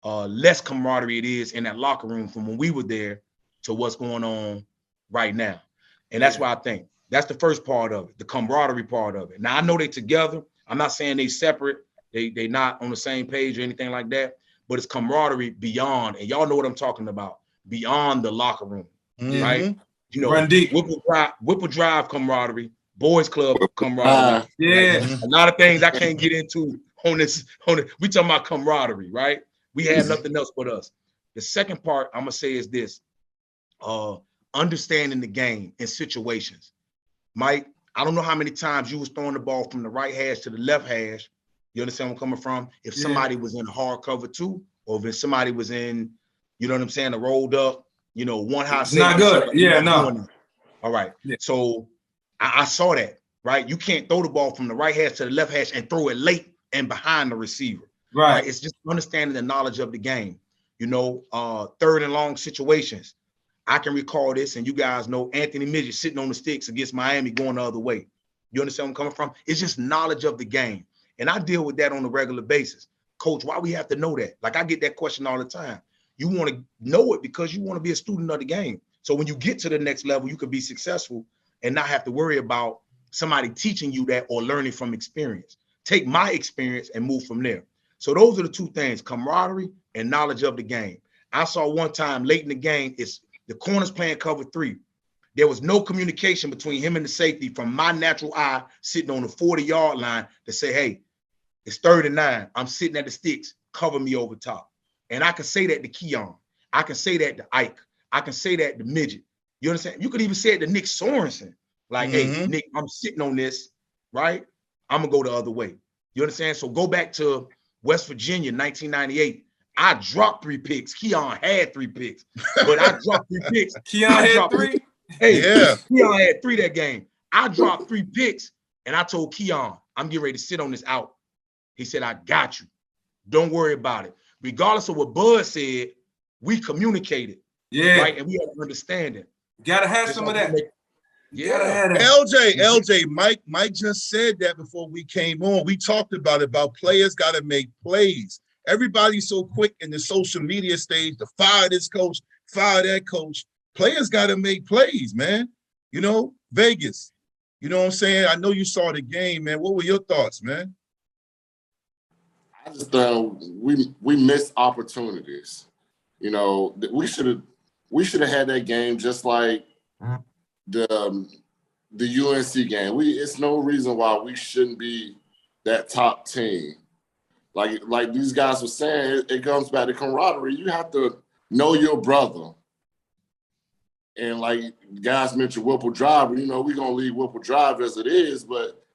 less camaraderie it is in that locker room from when we were there to what's going on right now. And that's why I think that's the first part of it, the camaraderie part of it. Now, I know they together. I'm not saying they separate. They not on the same page or anything like that, but it's camaraderie beyond, and y'all know what I'm talking about, beyond the locker room, right? Run deep. Whipple drive camaraderie, boys club camaraderie. Yeah. A lot of things I can't get into on this. We talking about camaraderie, right? We have nothing else but us. The second part I'm gonna say is this: understanding the game in situations. Mike, I don't know how many times you was throwing the ball from the right hash to the left hash. You understand where I'm coming from? If somebody was in hard cover 2, or if somebody was in, you know what I'm saying, a rolled up, one high. It's not good. Yeah, no. All right. Yeah. So I saw that, right? You can't throw the ball from the right hash to the left hash and throw it late and behind the receiver. Right. It's just understanding the knowledge of the game. Third and long situations. I can recall this, and you guys know Anthony Midget sitting on the sticks against Miami going the other way. You understand where I'm coming from? It's just knowledge of the game. And I deal with that on a regular basis. Coach, why we have to know that? Like, I get that question all the time. You want to know it because you want to be a student of the game. So when you get to the next level, you can be successful and not have to worry about somebody teaching you that or learning from experience. Take my experience and move from there. So those are the 2 things, camaraderie and knowledge of the game. I saw one time late in the game, it's the corners playing cover 3. There was no communication between him and the safety from my natural eye sitting on the 40-yard line to say, hey, it's 3rd and 9. I'm sitting at the sticks. Cover me over top. And I can say that to Keon. I can say that to Ike. I can say that to Midget. You understand? You could even say it to Nick Sorensen. Like, hey, Nick, I'm sitting on this, right? I'm going to go the other way. You understand? So go back to West Virginia, 1998. I dropped 3 picks. Keon had 3 picks, but I dropped 3 picks. Keon had 3? Hey, yeah. Keon had 3 that game. I dropped 3 picks, and I told Keon, I'm getting ready to sit on this out. He said, I got you. Don't worry about it. Regardless of what Bud said, we communicated. Yeah. Right? And we had an understanding. Gotta have some of that. Yeah. LJ, Mike just said that before we came on. We talked about players got to make plays. Everybody's so quick in the social media stage to fire this coach, fire that coach. Players got to make plays, man. Vegas, you know what I'm saying? I know you saw the game, man. What were your thoughts, man? I just we missed opportunities. We should have had that game just like the UNC game. It's no reason why we shouldn't be that top team. Like these guys were saying, it comes back to camaraderie. You have to know your brother. And like guys mentioned Whipple Drive, we're going to leave Whipple Drive as it is, but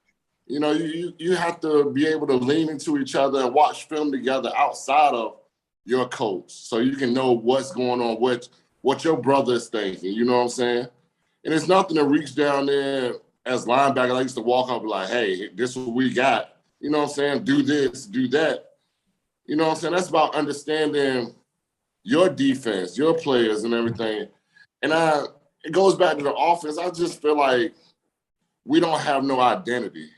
You know, you have to be able to lean into each other and watch film together outside of your coach, so you can know what's going on, what your brother is thinking. You know what I'm saying? And it's nothing to reach down there as linebacker. I used to walk up and be like, hey, this is what we got. You know what I'm saying? Do this, do that. You know what I'm saying? That's about understanding your defense, your players, and everything. And it goes back to the offense. I just feel like we don't have no identity.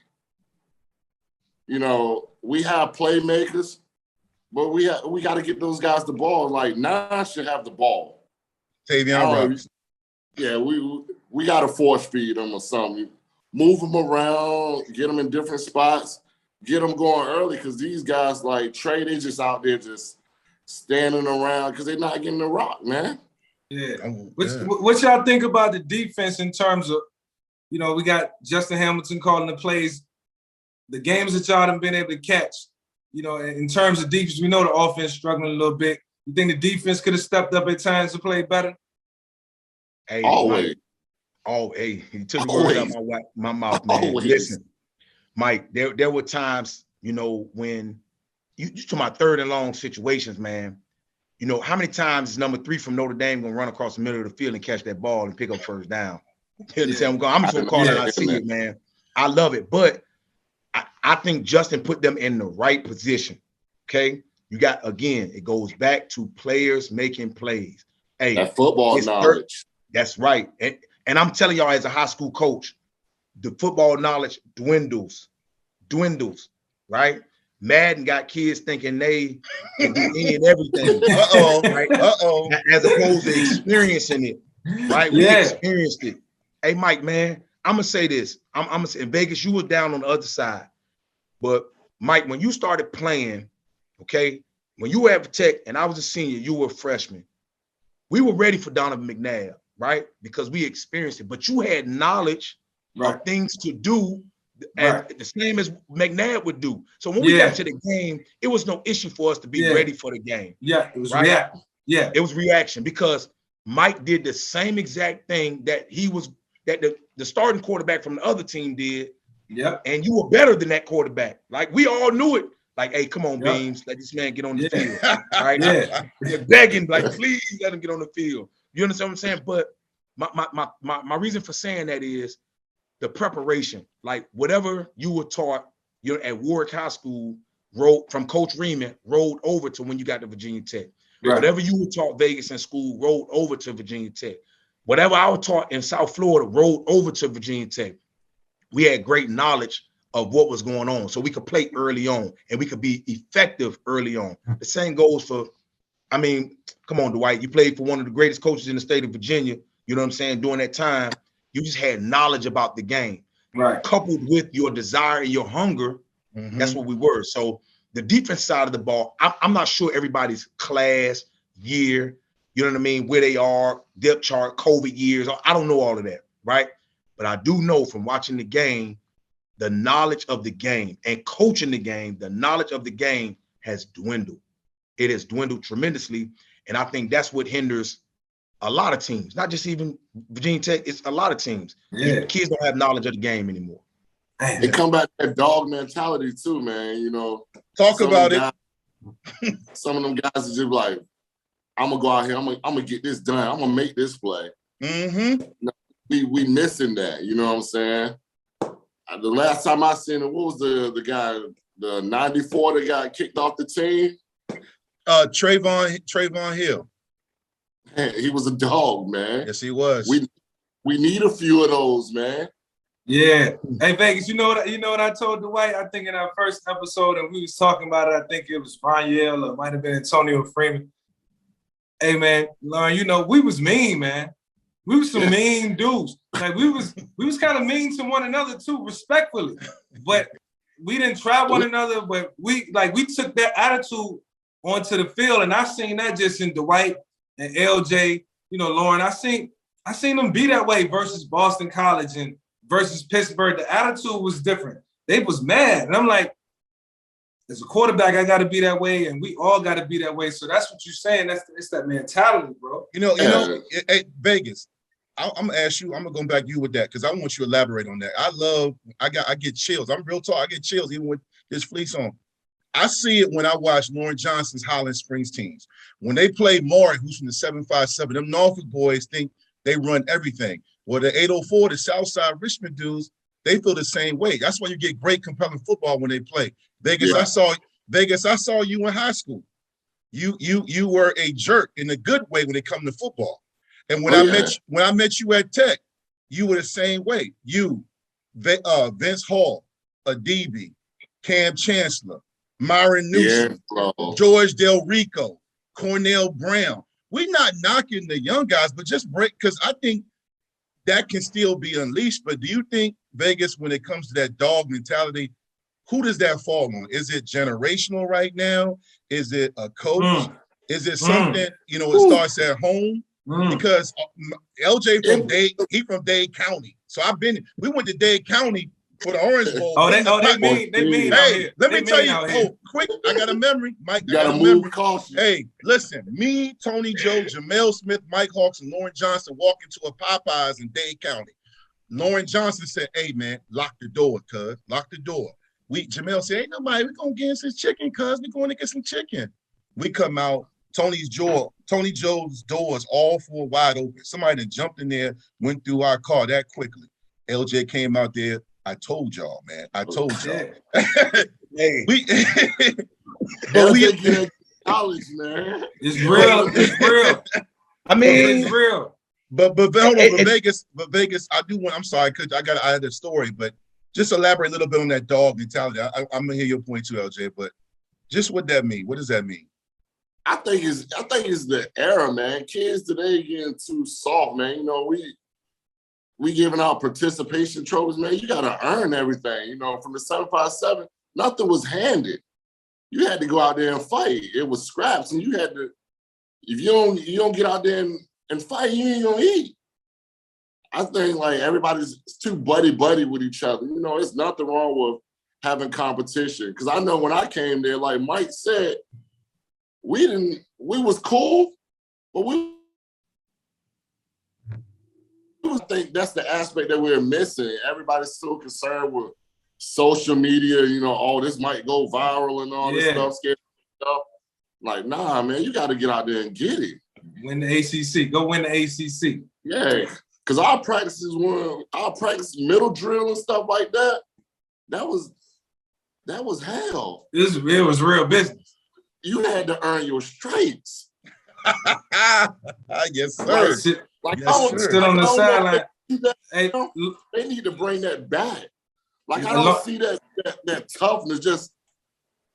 You know, we have playmakers, but we got to get those guys the ball. Like, Nine should have the ball. Tavion Robinson. Yeah, we got to force feed them or something. Move them around, get them in different spots, get them going early, because these guys like Trey, they just out there just standing around because they're not getting the rock, man. Yeah. What y'all think about the defense in terms of, you know, we got Justin Hamilton calling the plays, the games that y'all have been able to catch, you know, in terms of defense, we know the offense struggling a little bit. You think the defense could have stepped up at times to play better? Hey, Always. Mike, hey, he took the word out my mouth, man. Always. Listen, Mike, there were times, you know, when you to my third and long situations, man. You know, how many times is number 3 from Notre Dame gonna run across the middle of the field and catch that ball and pick up first down? You understand? I'm just gonna call it. I see it, man. I love it, but I think Justin put them in the right position. Okay, you got, again, it goes back to players making plays. Hey, that football knowledge. That's right, and I'm telling y'all, as a high school coach, the football knowledge dwindles, right? Madden got kids thinking they can do any and everything. Right? As opposed to experiencing it, right? We experienced it. Hey, Mike, man, I'm gonna say this. I'm gonna say, in Vegas, you were down on the other side, but Mike, when you started playing, okay, when you were at Tech and I was a senior, you were a freshman. We were ready for Donovan McNabb, right? Because we experienced it, but you had knowledge of things to do, the same as McNabb would do. So when we got to the game, it was no issue for us to be ready for the game. Yeah, it was reaction. Yeah, it was reaction, because Mike did the same exact thing that the starting quarterback from the other team did. Yeah, and you were better than that quarterback. Like, we all knew it. Like, hey, come on, Beams, let this man get on the field. Right? They're begging, like, please let him get on the field. You understand what I'm saying? But my reason for saying that is the preparation. Like, whatever you were taught, you're at Warwick High School, from Coach Reeman, rolled over to when you got to Virginia Tech. Right. Whatever you were taught Vegas in school, rolled over to Virginia Tech. Whatever I was taught in South Florida, rolled over to Virginia Tech. We had great knowledge of what was going on, so we could play early on and we could be effective early on. The same goes for, I mean, come on, Dwight, you played for one of the greatest coaches in the state of Virginia. You know what I'm saying? During that time, you just had knowledge about the game, right? Coupled with your desire and your hunger, that's what we were. So the defense side of the ball, I'm not sure everybody's class, year, you know what I mean, where they are, depth chart, COVID years. I don't know all of that, right? But I do know from watching the game, the knowledge of the game and coaching the game, the knowledge of the game has dwindled. It has dwindled tremendously. And I think that's what hinders a lot of teams, not just even Virginia Tech, it's a lot of teams. Yeah. Kids don't have knowledge of the game anymore. It come back to that dog mentality too, man. You know, talk about it. Some of them guys are just like, I'm gonna go out here, I'm gonna get this done, I'm gonna make this play. We missing that, you know what I'm saying? The last time I seen it, what was the guy, the 94 that got kicked off the team? Trayvon Hill. Man, he was a dog, man. Yes, he was. We need a few of those, man. Yeah. Hey, Vegas, you know what I told Dwight? I think in our first episode, and we was talking about it, I think it was Roniel or it might have been Antonio Freeman. Hey, man, Loren, you know, we was mean, man. We was some mean dudes. Like, we was kind of mean to one another too, respectfully. But we didn't try one another, but we took that attitude onto the field. And I seen that just in Dwight and LJ, you know, Loren. I seen them be that way versus Boston College and versus Pittsburgh. The attitude was different. They was mad. And I'm like, as a quarterback, I got to be that way, and we all got to be that way. So that's what you're saying. It's that mentality, bro. You know, hey, Vegas, I'm gonna ask you. I'm gonna go back to you with that because I want you to elaborate on that. I get chills. I'm real talk. I get chills even with this fleece on. I see it when I watch Loren Johnson's Highland Springs teams. When they play Maury, who's from the 757, them Norfolk boys think they run everything. Well, the 804, the Southside Richmond dudes, they feel the same way. That's why you get great, compelling football when they play. Vegas, I saw you in high school. You were a jerk in a good way when it comes to football. And when I met you at Tech, you were the same way. You, Vince Hall, Adibi, Cam Chancellor, Myron Newsom, George Del Rico, Cornell Brown. We're not knocking the young guys, but just break, because I think that can still be unleashed. But do you think, Vegas, when it comes to that dog mentality, who does that fall on? Is it generational right now? Is it a coach? Is it something, it starts at home? Because LJ from Dade County. So we went to Dade County for the Orange Bowl. They mean. Hey, let me tell you, quick, I got a memory. Mike, you got to move caution. Hey, listen, me, Tony Joe, Jamel Smith, Mike Hawks, and Loren Johnson walk into a Popeyes in Dade County. Loren Johnson said, hey, man, lock the door, cuz. Lock the door. Jamel said, ain't nobody, we're going to get some chicken, cuz. We're going to get some chicken. We come out, Tony Joe's doors all four wide open. Somebody that jumped in there, went through our car that quickly. LJ came out there. I told y'all, man. I told y'all. Hey. College, man. It's real. I mean, it's real. But hold on, Vegas, I do want. I'm sorry, cause I had a story, but just elaborate a little bit on that dog mentality. I'm gonna hear your point too, LJ. But just what that mean? What does that mean? I think it's the era, man. Kids today getting too soft, man. We giving out participation trophies, man. You got to earn everything. From the 757, nothing was handed. You had to go out there and fight. It was scraps, and you had to. If you don't get out there and fight, you ain't gonna eat. I think like everybody's too buddy with each other. There's nothing wrong with having competition. Because I know when I came there, like Mike said, we was cool, but we think that's the aspect that we're missing. Everybody's so concerned with social media, this might go viral and all this stuff, scary stuff. Like, nah, man, you got to get out there and get it. Win the ACC. Go win the ACC. Yeah, because our practice middle drill and stuff like that. That was hell. It was real business. You had to earn your stripes. Yes, sir. Sit on the sideline. They need to bring that back. Like, I don't see that toughness. Just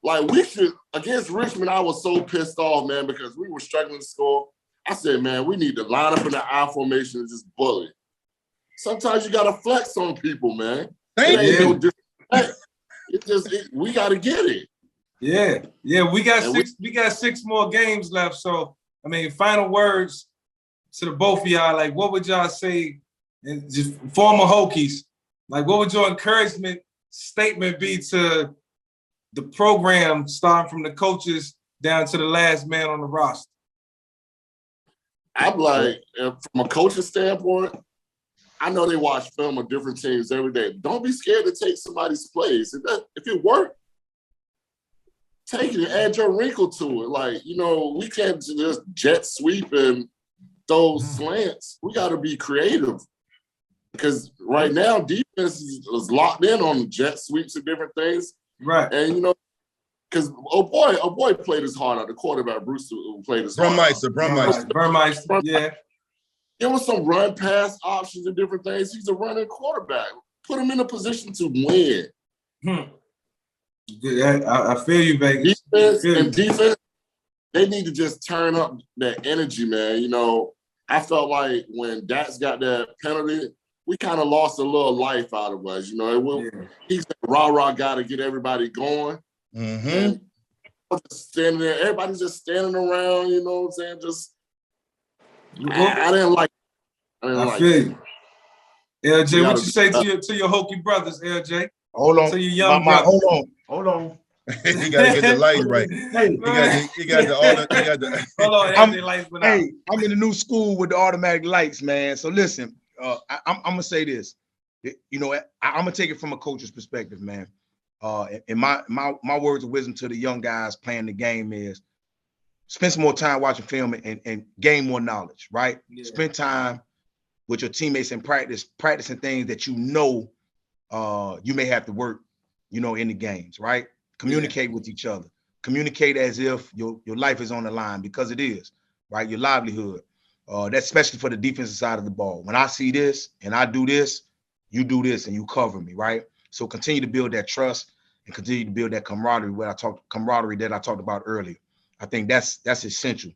like we should against Richmond. I was so pissed off, man, because we were struggling to score. I said, man, we need to line up in the I formation and just bully. Sometimes you gotta flex on people, man. Thank you. We gotta get it. Yeah. We got six more games left. So I mean, final words to the both of y'all. Like, what would y'all say? And just former Hokies, like, what would your encouragement statement be to the program, starting from the coaches down to the last man on the roster? I'm like, from a coaching standpoint, I know they watch film of different teams every day. Don't be scared to take somebody's place. If it worked, take it and add your wrinkle to it. Like, we can't just jet sweep and throw slants. We got to be creative. Because right now, defense is locked in on jet sweeps and different things. Right. And, because a boy played his heart out. The quarterback, Bruce, played his heart out. Burmeister, yeah. There was some run pass options and different things. He's a running quarterback. Put him in a position to win. I feel you, Vegas. Defense, they need to just turn up that energy, man. I felt like when Dax got that penalty, we kind of lost a little life out of us. He's the rah-rah guy to get everybody going. Mm-hmm. And just standing there, everybody's just standing around, you know what I'm saying? Just, I didn't like it. I feel you. LJ, what you say to your Hokie brothers, LJ? Hold on. To your young brothers. Hold on. He got to get the lighting right. Hey, He got the. Hold on, I'm in the new school with the automatic lights, man. So listen, I'm gonna say this. You know, I'm gonna take it from a coach's perspective, man. And my words of wisdom to the young guys playing the game is spend some more time watching film and gain more knowledge, right? Yeah. Spend time with your teammates and practicing things that you know you may have to work, you know, in the games, right? Communicate with each other. Communicate as if your life is on the line, because it is, right? Your livelihood. That's especially for the defensive side of the ball. When I see this and I do this, you do this and you cover me, right? So continue to build that trust and continue to build that camaraderie that I talked about earlier. I think that's essential.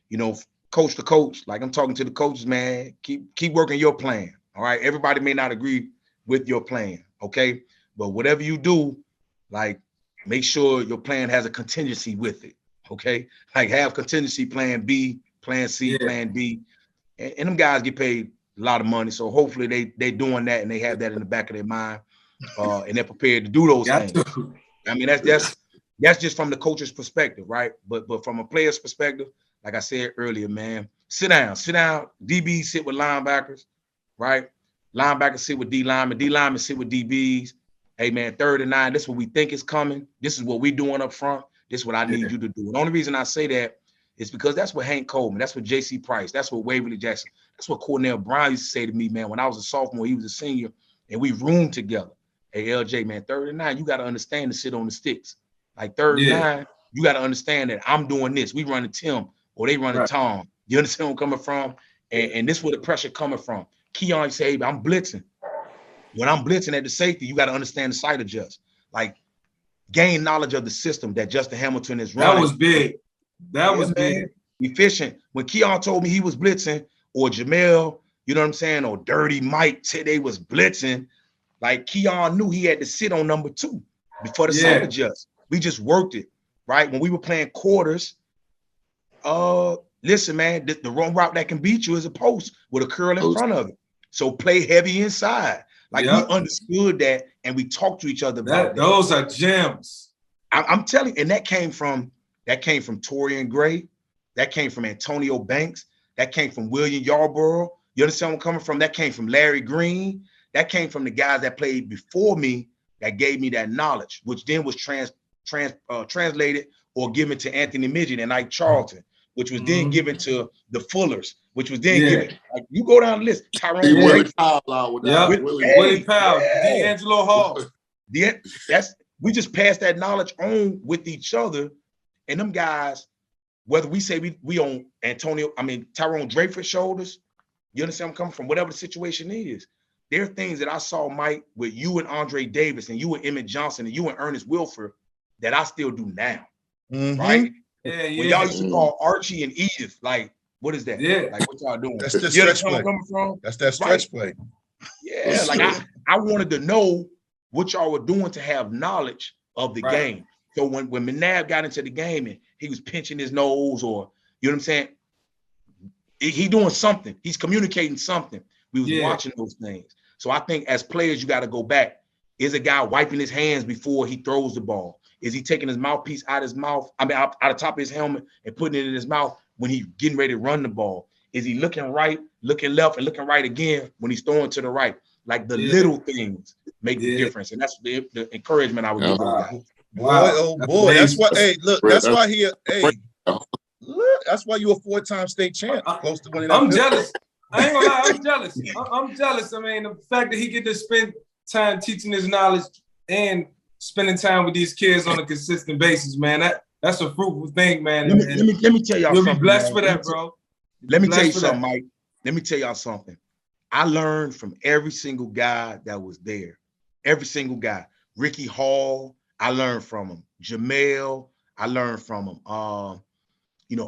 You know, coach to coach, like I'm talking to the coaches, man, keep working your plan. All right. Everybody may not agree with your plan. Okay. But whatever you do, like, make sure your plan has a contingency with it. Okay. Like, have contingency plan B, plan C, plan D. And them guys get paid a lot of money. So hopefully they doing that and they have that in the back of their mind. And they're prepared to do those things. I mean, that's just from the coach's perspective, right? But from a player's perspective, like I said earlier, man, sit down. DBs sit with linebackers, right? Linebackers sit with D linemen. D linemen sit with DBs. Hey, man, 3rd and 9, this is what we think is coming. This is what we're doing up front. This is what I need you to do. And the only reason I say that is because that's what Hank Coleman, that's what J.C. Price, that's what Waverly Jackson, that's what Cornell Brown used to say to me, man, when I was a sophomore, he was a senior, and we roomed together. Hey, LJ, man, 3rd and 9, you got to understand to sit on the sticks. Like 3rd and 9, you got to understand that I'm doing this. We running Tim or they running Tom. You understand where I'm coming from? And this is where the pressure coming from. Keon say, hey, I'm blitzing. When I'm blitzing at the safety, you got to understand the sight adjust. Like, gain knowledge of the system that Justin Hamilton is running. That was big. That was big. Efficient. When Keon told me he was blitzing, or Jamel, you know what I'm saying, or Dirty Mike said they was blitzing, like, Keon knew he had to sit on number 2 before the sight adjust. We just worked it, right? When we were playing quarters, listen, man, the wrong route that can beat you is a post with a curl in front of it. So play heavy inside. Like, we understood that, and we talked to each other about that. Those are gems. I'm telling you, and that came from Torian Gray, that came from Antonio Banks, that came from William Yarborough. You understand where I'm coming from? That came from Larry Green. That came from the guys that played before me that gave me that knowledge, which then was translated or given to Anthony Midget and Ike Charlton, which was then given to the Fullers, which was then given. Like, you go down the list. Tyrone Willie Powell, Willie Powell, D'Angelo Hall. We just passed that knowledge on with each other, and them guys, whether we say we on Tyrone Dreyfus shoulders, you understand where I'm coming from? Whatever the situation is, there are things that I saw, Mike, with you and Andre Davis, and you and Emmett Johnson, and you and Ernest Wilford, that I still do now, right? Yeah. When y'all used to call Archie and Edith, like, what is that? Yeah. Like, what y'all doing? That's the stretch play. That's that stretch play. Yeah, like I wanted to know what y'all were doing to have knowledge of the game. So when McNabb got into the game and he was pinching his nose, or, you know what I'm saying? He doing something. He's communicating something. We was watching those things. So I think as players, you got to go back. Is a guy wiping his hands before he throws the ball? Is he taking his mouthpiece out of the top of his helmet and putting it in his mouth when he's getting ready to run the ball? Is he looking right, looking left, and looking right again when he's throwing to the right? Like, the little things make the difference. And that's the encouragement I would give those guys. Boy, oh boy. That's why, hey, look, that's why that's why you're a 4-time state champ. Close to winning. I'm jealous. I ain't gonna lie, I'm jealous. I'm jealous. I mean, the fact that he get to spend time teaching his knowledge and spending time with these kids on a consistent basis, man. That's a fruitful thing, man. Let me tell y'all something. You'll be blessed for that, bro. Let me tell you something, Mike. Let me tell y'all something. I learned from every single guy that was there. Every single guy. Ricky Hall, I learned from him. Jamel, I learned from him.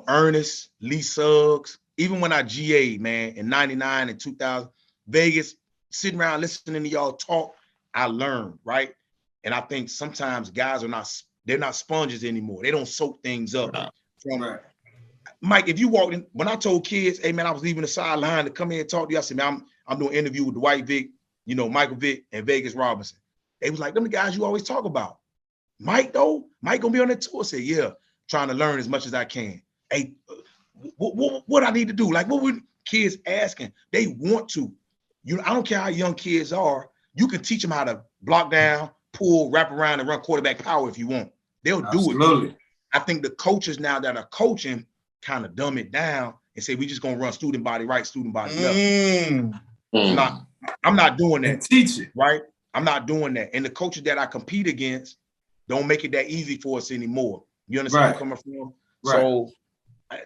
Ernest, Lee Suggs. Even when I GA'd, man, in 99 and 2000, Vegas, sitting around listening to y'all talk, I learned, right? And I think sometimes guys they're not sponges anymore. They don't soak things up. Mike, if you walked in, when I told kids, hey, man, I was leaving the sideline to come in and talk to you, I said, man, I'm doing an interview with Dwight Vick, Michael Vick, and Vegas Robinson. They was like, them the guys you always talk about. Mike gonna be on that tour. I said, yeah, trying to learn as much as I can. Hey, what I need to do? Like, what would kids asking? They want to. I don't care how young kids are. You can teach them how to block down, pull, wrap around, and run quarterback power if you want. They'll do it. I think the coaches now that are coaching kind of dumb it down and say, we just gonna run student body right, student body left. I'm not doing that. And teach it. Right? I'm not doing that. And the coaches that I compete against don't make it that easy for us anymore. You understand where I'm coming from? Right. So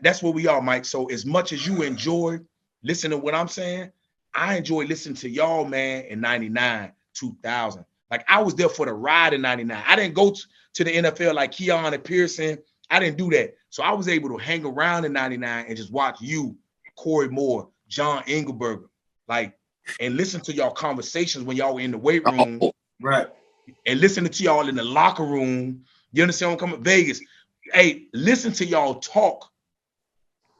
that's where we are, Mike. So as much as you enjoy listening to what I'm saying, I enjoy listening to y'all, man, in 99, 2000. Like, I was there for the ride in 99. I didn't go to the NFL like Keon and Pearson. I didn't do that. So I was able to hang around in 99 and just watch you, Corey Moore, John Engelberger, like, and listen to y'all conversations when y'all were in the weight room. Right. And listening to y'all in the locker room. You understand what I'm coming? Vegas. Hey, listen to y'all talk.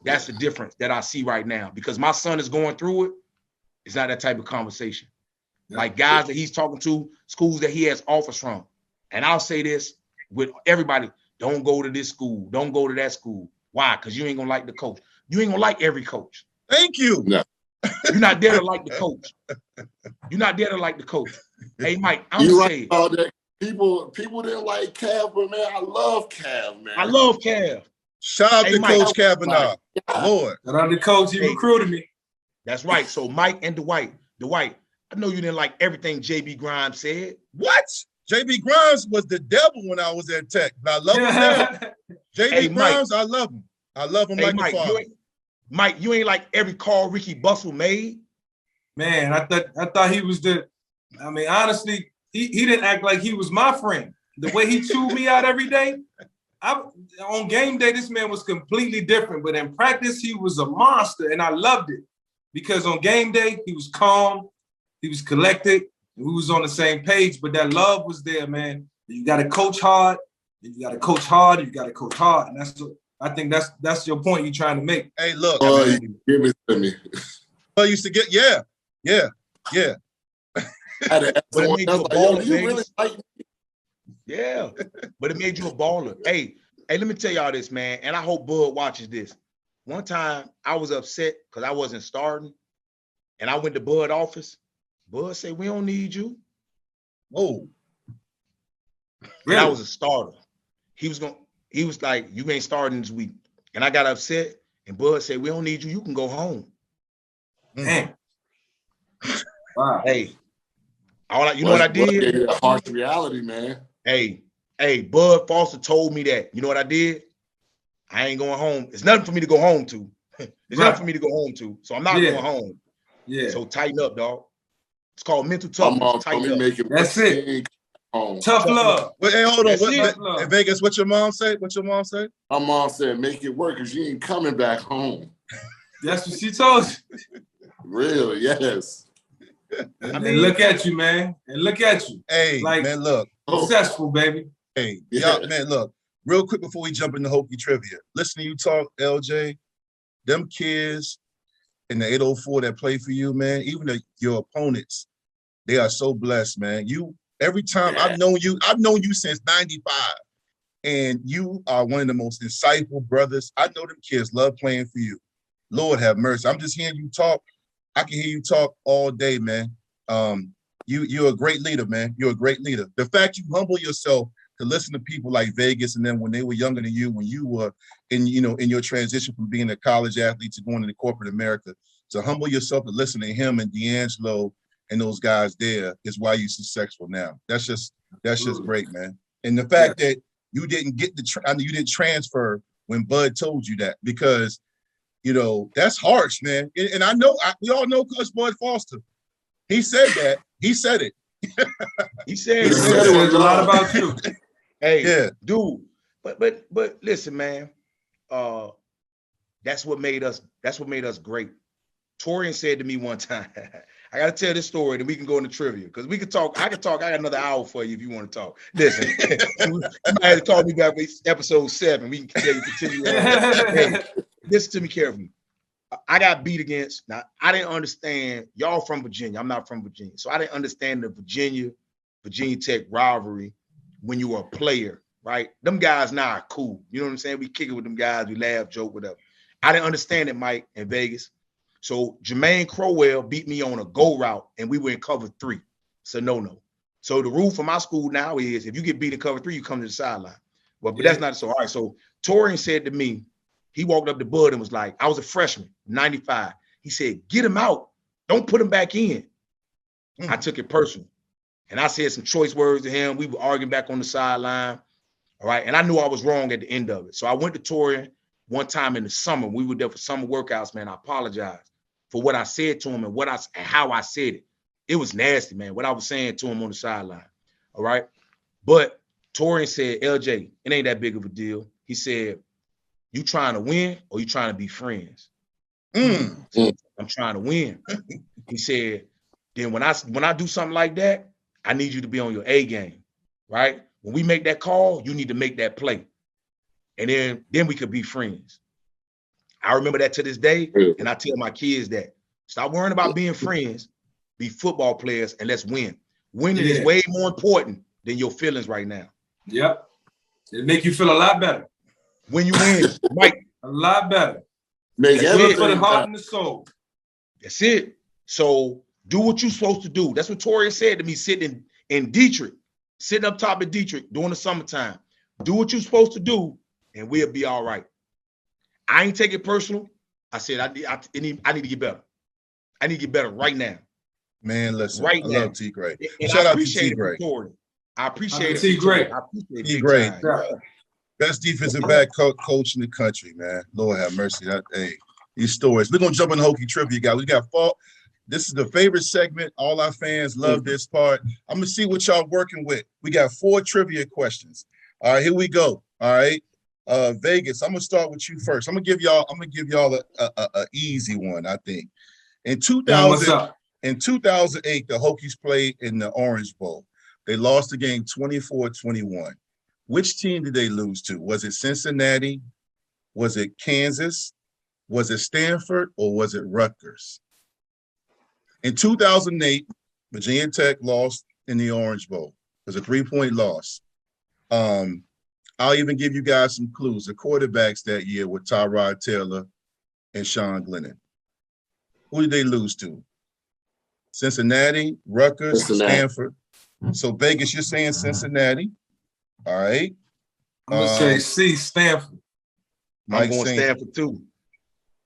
That's the difference that I see right now, because my son is going through it. It's not that type of conversation. Like guys that he's talking to, schools that he has offers from. And I'll say this with everybody, don't go to this school. Don't go to that school. Why? Because you ain't going to like the coach. You ain't going to like every coach. Thank you. No. You're not there to like the coach. You're not there to like the coach. Hey, Mike, I'm saying. Right, that. People didn't like Cav, but man, I love Cav, man. I love Cav. Shout out to Mike, Coach Kavanaugh. Lord. Shout out to Coach. He recruited me. That's right. So Mike and Dwight, I know you didn't like everything JB Grimes said. What? JB Grimes was the devil when I was at Tech. I love him now. JB Grimes, I love him. I love him like Mike, a father. Mike, you ain't like every call Ricky Bustle made. Man, I thought he was honestly, he didn't act like he was my friend. The way he chewed me out every day. On game day, this man was completely different, but in practice, he was a monster, and I loved it because on game day, he was calm, he was collected, and we was on the same page, but that love was there, man. You got to coach hard, and you got to coach hard, and you got to coach hard, and I think that's your point you're trying to make. Hey, look. Give it to me. I used to get, yeah. But it made you a baller, yeah, but it made you a baller. Hey, let me tell y'all this, man, and I hope Bud watches this. One time, I was upset because I wasn't starting, and I went to Bud's office. Bud said, we don't need you. Oh. Really? I was a starter. He was like, you ain't starting this week. And I got upset, and Bud said, we don't need you. You can go home. Damn. Wow. Hey, you know what I did? A harsh reality, man. Hey, Bud Foster told me that. You know what I did? I ain't going home. It's nothing for me to go home to. Nothing for me to go home to. So I'm not going home. Yeah. So tighten up, dog. It's called mental toughness. Tighten up. That's it. Tough love. Well, hey, hold on. In Vegas, what your mom say? My mom said, make it work because you ain't coming back home. That's what she told you. Really? Yes. And look at you, man. And look at you. Hey, like, man, look. Successful, baby. Hey, y'all, man, look. Real quick before we jump into Hokie trivia. Listen to you talk, LJ. Them kids in the 804 that play for you, man, even your opponents, they are so blessed, man. Every time I've known you since 95. And you are one of the most insightful brothers. I know them kids love playing for you. Lord have mercy. I'm just hearing you talk. I can hear you talk all day, man. You're a great leader, man. You're a great leader. The fact you humble yourself to listen to people like Vegas, and then when they were younger than you, when you were in your transition from being a college athlete to going into corporate America, to humble yourself to listen to him and D'Angelo and those guys there is why you're successful now. That's just great, man. And the fact that you didn't get you didn't transfer when Bud told you that, because that's harsh, man. And I know we all know Coach Bud Foster. He said that. He said it. He said it was a lot about you. Hey, yeah, dude. But listen, man. That's what made us great. Torian said to me one time, I gotta tell this story, then we can go into trivia. Because we can talk, I got another hour for you if you want to talk. Listen, you might have to call me back for episode 7. We can continue on. Hey, listen to me carefully. I got beat against. Now, I didn't understand. Y'all from Virginia. I'm not from Virginia. So I didn't understand the Virginia Tech rivalry when you were a player, right? Them guys now are cool. You know what I'm saying? We kick it with them guys. We laugh, joke, whatever. I didn't understand it, Mike, in Vegas. So Jermaine Crowell beat me on a go route, and we were in cover 3. So no. So the rule for my school now is if you get beat in cover 3, you come to the sideline. Well, but that's not so. All right. So Torian said to me, he walked up to Bud and was like, I was a freshman, 95. He said, get him out. Don't put him back in. I took it personal. And I said some choice words to him. We were arguing back on the sideline. All right. And I knew I was wrong at the end of it. So I went to Torian one time in the summer. We were there for summer workouts, man. I apologize for what I said to him and how I said it. It was nasty, man, what I was saying to him on the sideline. All right. But Torian said, LJ, it ain't that big of a deal. He said, you trying to win or you trying to be friends? I'm trying to win. He said, then when I do something like that, I need you to be on your A game, right? When we make that call, you need to make that play. And then we could be friends. I remember that to this day, and I tell my kids that. Stop worrying about being friends, be football players, and let's win. Winning is way more important than your feelings right now. Yep. It make you feel a lot better. When you win, Mike. A lot better. Make everything for the heart and the soul. That's it. So do what you're supposed to do. That's what Torian said to me sitting in Detroit, sitting up top of Detroit during the summertime. Do what you're supposed to do, and we'll be all right. I ain't take it personal. I said I need to get better. I need to get better right now. Man, listen, right I now. love T. Gray. And Shout I out to T. Gray. I appreciate it. T. Gray. T. Gray. Best defensive back coach in the country, man. Lord have mercy. These stories. We're gonna jump in the Hokie trivia, guys. We got fall. This is the favorite segment. All our fans love this part. I'm gonna see what y'all working with. We got 4 trivia questions. All right, here we go. All right, Vegas. I'm gonna start with you first. I'm gonna give y'all a easy one. I think in 2008, the Hokies played in the Orange Bowl. They lost the game 24-21. Which team did they lose to? Was it Cincinnati? Was it Kansas? Was it Stanford? Or was it Rutgers? In 2008, Virginia Tech lost in the Orange Bowl. It was a 3-point loss. I'll even give you guys some clues. The quarterbacks that year were Tyrod Taylor and Sean Glennon. Who did they lose to? Cincinnati, Rutgers, Stanford. So Vegas, you're saying Cincinnati. All right. I'm going to say C, Stanford. I'm going Stanford too.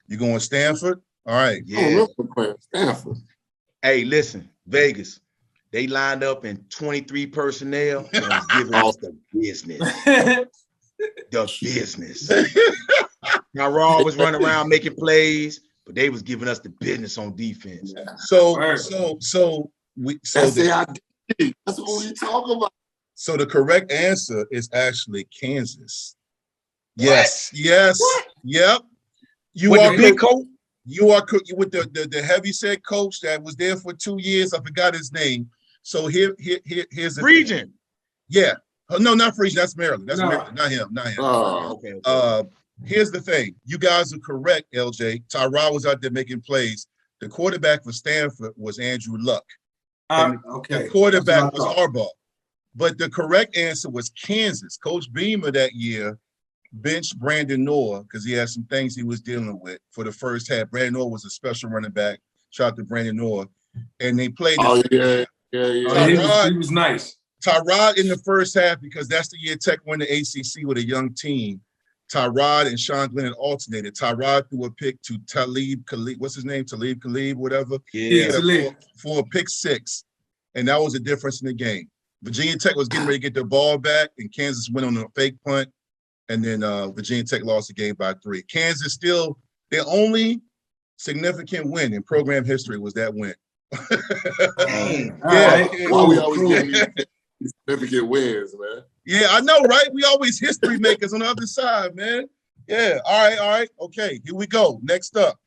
You going Stanford? All right. Yeah. Stanford. Hey, listen, Vegas. They lined up in 23 personnel and was giving us the business. The business. Now Raw was running around making plays, but they was giving us the business on defense. So that's the idea. That's what we talk about. So the correct answer is actually Kansas. Yes. Yes. What? Yep. You are with the heavyset coach that was there for 2 years. I forgot his name. So here's the Region. Thing. Yeah. No, not Region. That's Maryland. That's Maryland. Not him. Okay. Here's the thing. You guys are correct, LJ. Tyrod was out there making plays. The quarterback for Stanford was Andrew Luck. The quarterback was Harbaugh. But the correct answer was Kansas. Coach Beamer that year benched Brandon Noor because he had some things he was dealing with for the first half. Brandon Noor was a special running back. Shout out to Brandon Noor. And they played. Yeah. He was nice. Tyrod in the first half, because that's the year Tech won the ACC with a young team. Tyrod and Sean Glennon alternated. Tyrod threw a pick to Talib Khalib. What's his name? Talib Khalib, whatever. Yeah. For a pick 6. And that was the difference in the game. Virginia Tech was getting ready to get their ball back, and Kansas went on a fake punt, and then Virginia Tech lost the game by 3. Kansas still, their only significant win in program history was that win. Why we always getting these significant wins, man? Yeah, I know, right? We always history makers on the other side, man. Yeah, all right. Okay, here we go. Next up.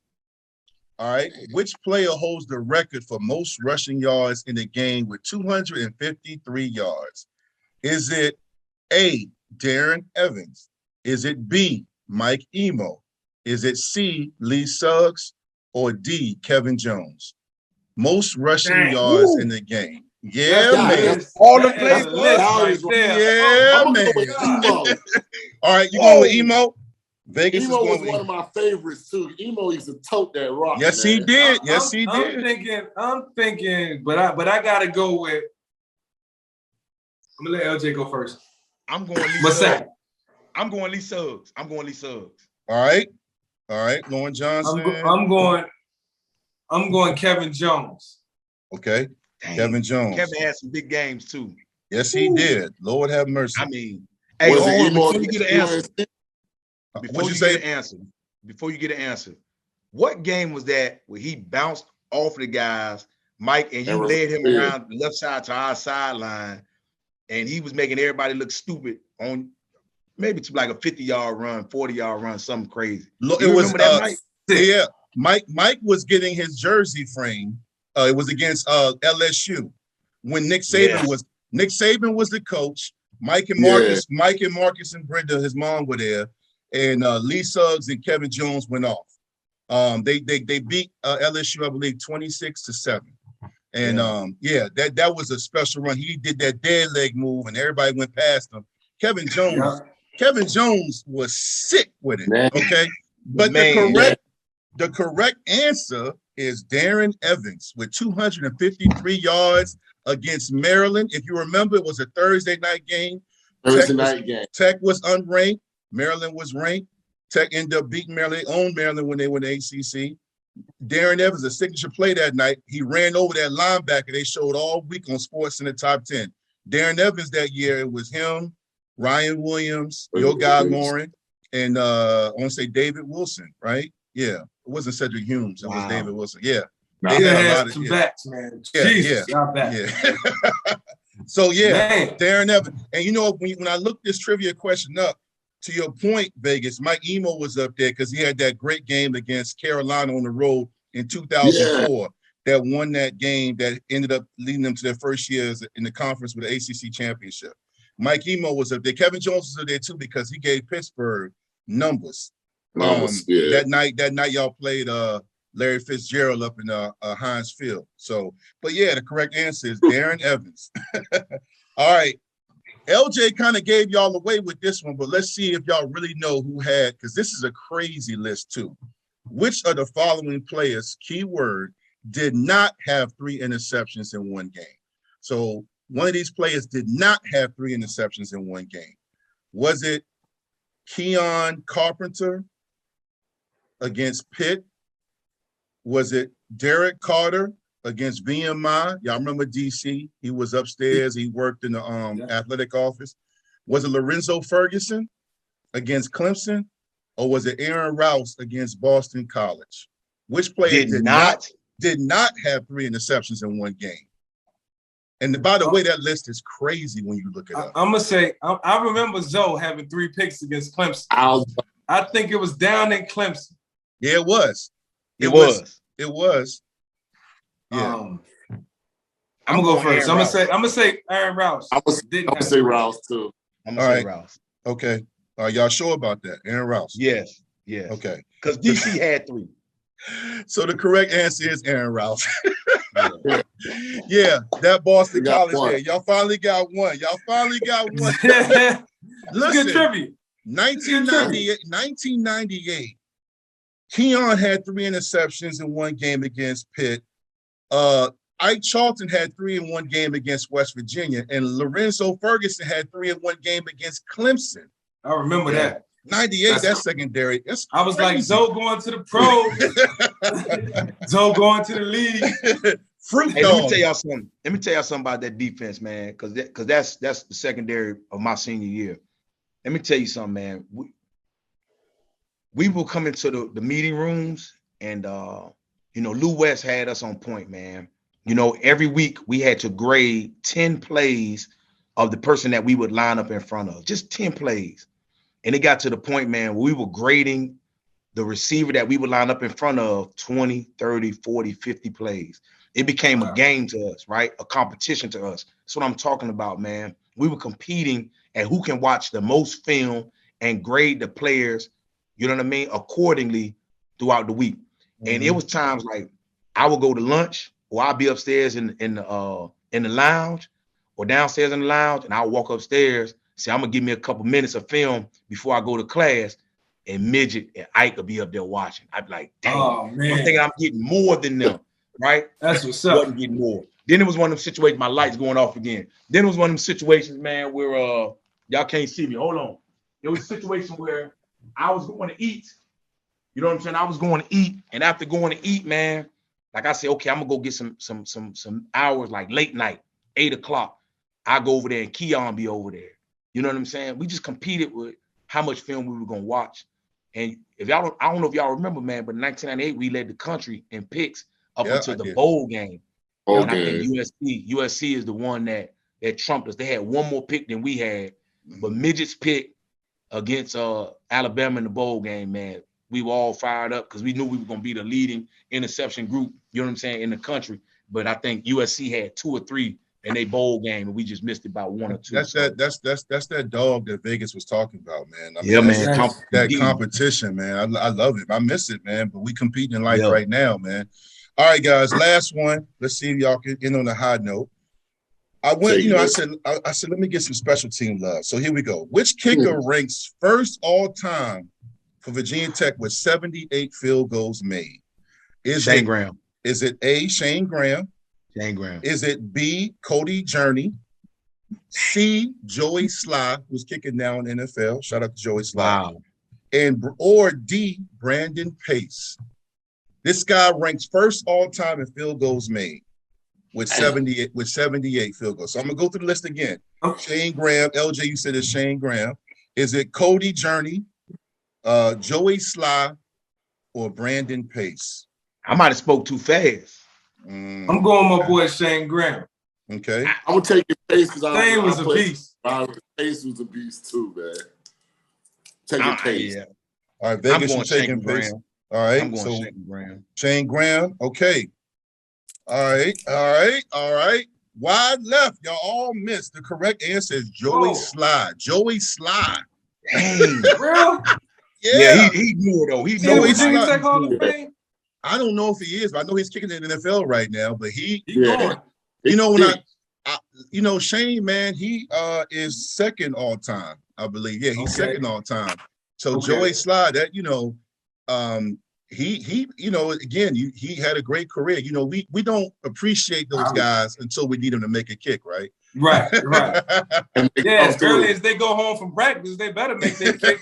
All right, which player holds the record for most rushing yards in the game with 253 yards? Is it A, Darren Evans? Is it B, Mike Emo? Is it C, Lee Suggs? Or D, Kevin Jones? Most rushing yards in the game Yeah, man. All the plays. Yeah, man. All right, you going with Emo? Vegas Emo was with one of my favorites too. Emo used to tote that rock. Yes, man. he did. Yes, he did. I'm thinking, but I gotta go with. I'm gonna let LJ go first. I'm going Lee What's Suggs. that? I'm going Lee Suggs. All right, Loren Johnson. I'm going Kevin Jones. Okay, Dang. Kevin Jones. Kevin had some big games too. Yes, he did. Lord have mercy. I mean, hey, hold on, before you get an answer. Before you get an answer, what game was that where he bounced off the guys, Mike, and you led him around the left side to our sideline, and he was making everybody look stupid on maybe to like a 50-yard run, 40-yard run, something crazy. Look, it was Mike? Yeah. Mike was getting his jersey frame. It was against LSU when Nick Saban was the coach. Mike and Marcus and Brenda, his mom, were there, and Lee Suggs and Kevin Jones went off. They beat LSU, I believe, 26-7. And that was a special run. He did that dead leg move, and everybody went past him. Kevin Jones was sick with it. Man. Okay, but the correct answer is Darren Evans with 253 yards against Maryland. If you remember, it was a Thursday night game. Tech was unranked. Maryland was ranked. Tech ended up beating Maryland. They owned Maryland when they went to ACC. Darren Evans, a signature play that night. He ran over that linebacker they showed all week on Sports in the Top 10. Darren Evans that year, it was him, Ryan Williams, your guy Loren, and I want to say David Wilson, right? Yeah. It wasn't Cedric Humes. It was David Wilson. Yeah. They had some backs, man. Jesus, back. So, man. Darren Evans. And, you know, when I looked this trivia question up, to your point, Vegas, Mike Emo was up there because he had that great game against Carolina on the road in 2004 that won that game that ended up leading them to their first years in the conference with the ACC championship. Mike Emo was up there. Kevin Jones was up there, too, because he gave Pittsburgh numbers. That night y'all played Larry Fitzgerald up in Heinz Field. So, but the correct answer is Darren Evans. All right. LJ kind of gave y'all away with this one, but let's see if y'all really know who had, because this is a crazy list too. Which of the following players, keyword, did not have 3 interceptions in one game? So one of these players did not have 3 interceptions in one game. Was it Keon Carpenter against Pitt? Was it Derek Carter against VMI? Y'all remember DC? He was upstairs. He worked in the athletic office. Was it Lorenzo Ferguson against Clemson? Or was it Aaron Rouse against Boston College? Which player did not have 3 interceptions in one game? And by the way, that list is crazy when you look it up. I'm going to say, I remember Zoe having 3 picks against Clemson. I think it was down in Clemson. Yeah, it was. It was. Yeah. I'm gonna go first. I'm gonna say Aaron Rouse. I'm gonna say Rouse too. I'm gonna say Rouse. Okay. Are y'all sure about that? Aaron Rouse. Yes. Okay. Because DC had 3. So the correct answer is Aaron Rouse. That Boston College there. Y'all finally got one. Listen, good trivia. 1998. Keon had 3 interceptions in one game against Pitt. Ike Charlton had 3 in one game against West Virginia, and Lorenzo Ferguson had 3 in one game against Clemson. I remember that. 98, that's secondary. I was crazy. Like, Zoe going to the pros. Zoe going to the league. Let me tell y'all something. Let me tell y'all something about that defense, man, because that's the secondary of my senior year. Let me tell you something, man. We will come into the meeting rooms, and Lou West had us on point, man. Every week we had to grade 10 plays of the person that we would line up in front of, just 10 plays. And it got to the point, man, where we were grading the receiver that we would line up in front of 20, 30, 40, 50 plays. It became a game to us, right? A competition to us. That's what I'm talking about, man. We were competing at who can watch the most film and grade the players, you know what I mean, accordingly throughout the week. And it was times like I would go to lunch, or I'd be upstairs in the in the lounge or downstairs in the lounge, and I'll walk upstairs, say, I'm gonna give me a couple minutes of film before I go to class, and Midget and Ike will be up there watching. I'd be like, dang, I'm thinking I'm getting more than them, right? That's what's up. Wasn't getting more. Then it was one of them situations, my lights going off again. Then it was one of them situations, man, where y'all can't see me. Hold on. It was a situation where I was going to eat. You know what I'm saying? I was going to eat, and after going to eat, man, like I said, okay, I'm gonna go get some hours, like late night, 8 o'clock. I go over there and Keon be over there. You know what I'm saying? We just competed with how much film we were gonna watch. And if y'all don't, I don't know if y'all remember, man, but in 1998 we led the country in picks up until the bowl game. And I think USC is the one that trumped us. They had one more pick than we had, but Midget's pick against Alabama in the bowl game, man, we were all fired up because we knew we were going to be the leading interception group, you know what I'm saying, in the country. But I think USC had 2 or 3 in their bowl game, and we just missed it by 1 or 2. That's that dog that Vegas was talking about, man. I mean, yeah, man. That competition, man. I love it. I miss it, man. But we competing in life right now, man. All right, guys. Last one. Let's see if y'all can end on a high note. I said, let me get some special team love. So here we go. Which kicker ranks first all time for Virginia Tech with 78 field goals made? Shane Graham. Is it A, Shane Graham? Shane Graham. Is it B, Cody Journey? C, Joey Sly, who's kicking now in the NFL. Shout out to Joey Sly. Wow. Or D, Brandon Pace. This guy ranks first all time in field goals made with 78 field goals. So I'm gonna go through the list again. Shane Graham, LJ, you said it's Shane Graham. Is it Cody Journey, Joey Sly, or Brandon Pace? I might have spoke too fast. I'm going my boy Shane Graham. Okay. I'm gonna take your Pace because Shane was a beast. Pace was a beast too, man. Take your Pace. Yeah. All right, Vegas, you taking Pace. All right, I'm going Shane Graham. Shane Graham. Okay. All right. Wide left. Y'all all missed. The correct answer is Joey Sly. Joey Sly. Dang. Real? Yeah, he knew it though. He knew it. I don't know if he is, but I know he's kicking in the NFL right now. But he going. You know, when Shane, man, he is second all time, I believe. Yeah, he's second all time. So Joey Sly, that he again, he had a great career. You know, we don't appreciate those guys until we need them to make a kick, right? Right. Yeah, as early as they go home from practice, they better make their kick.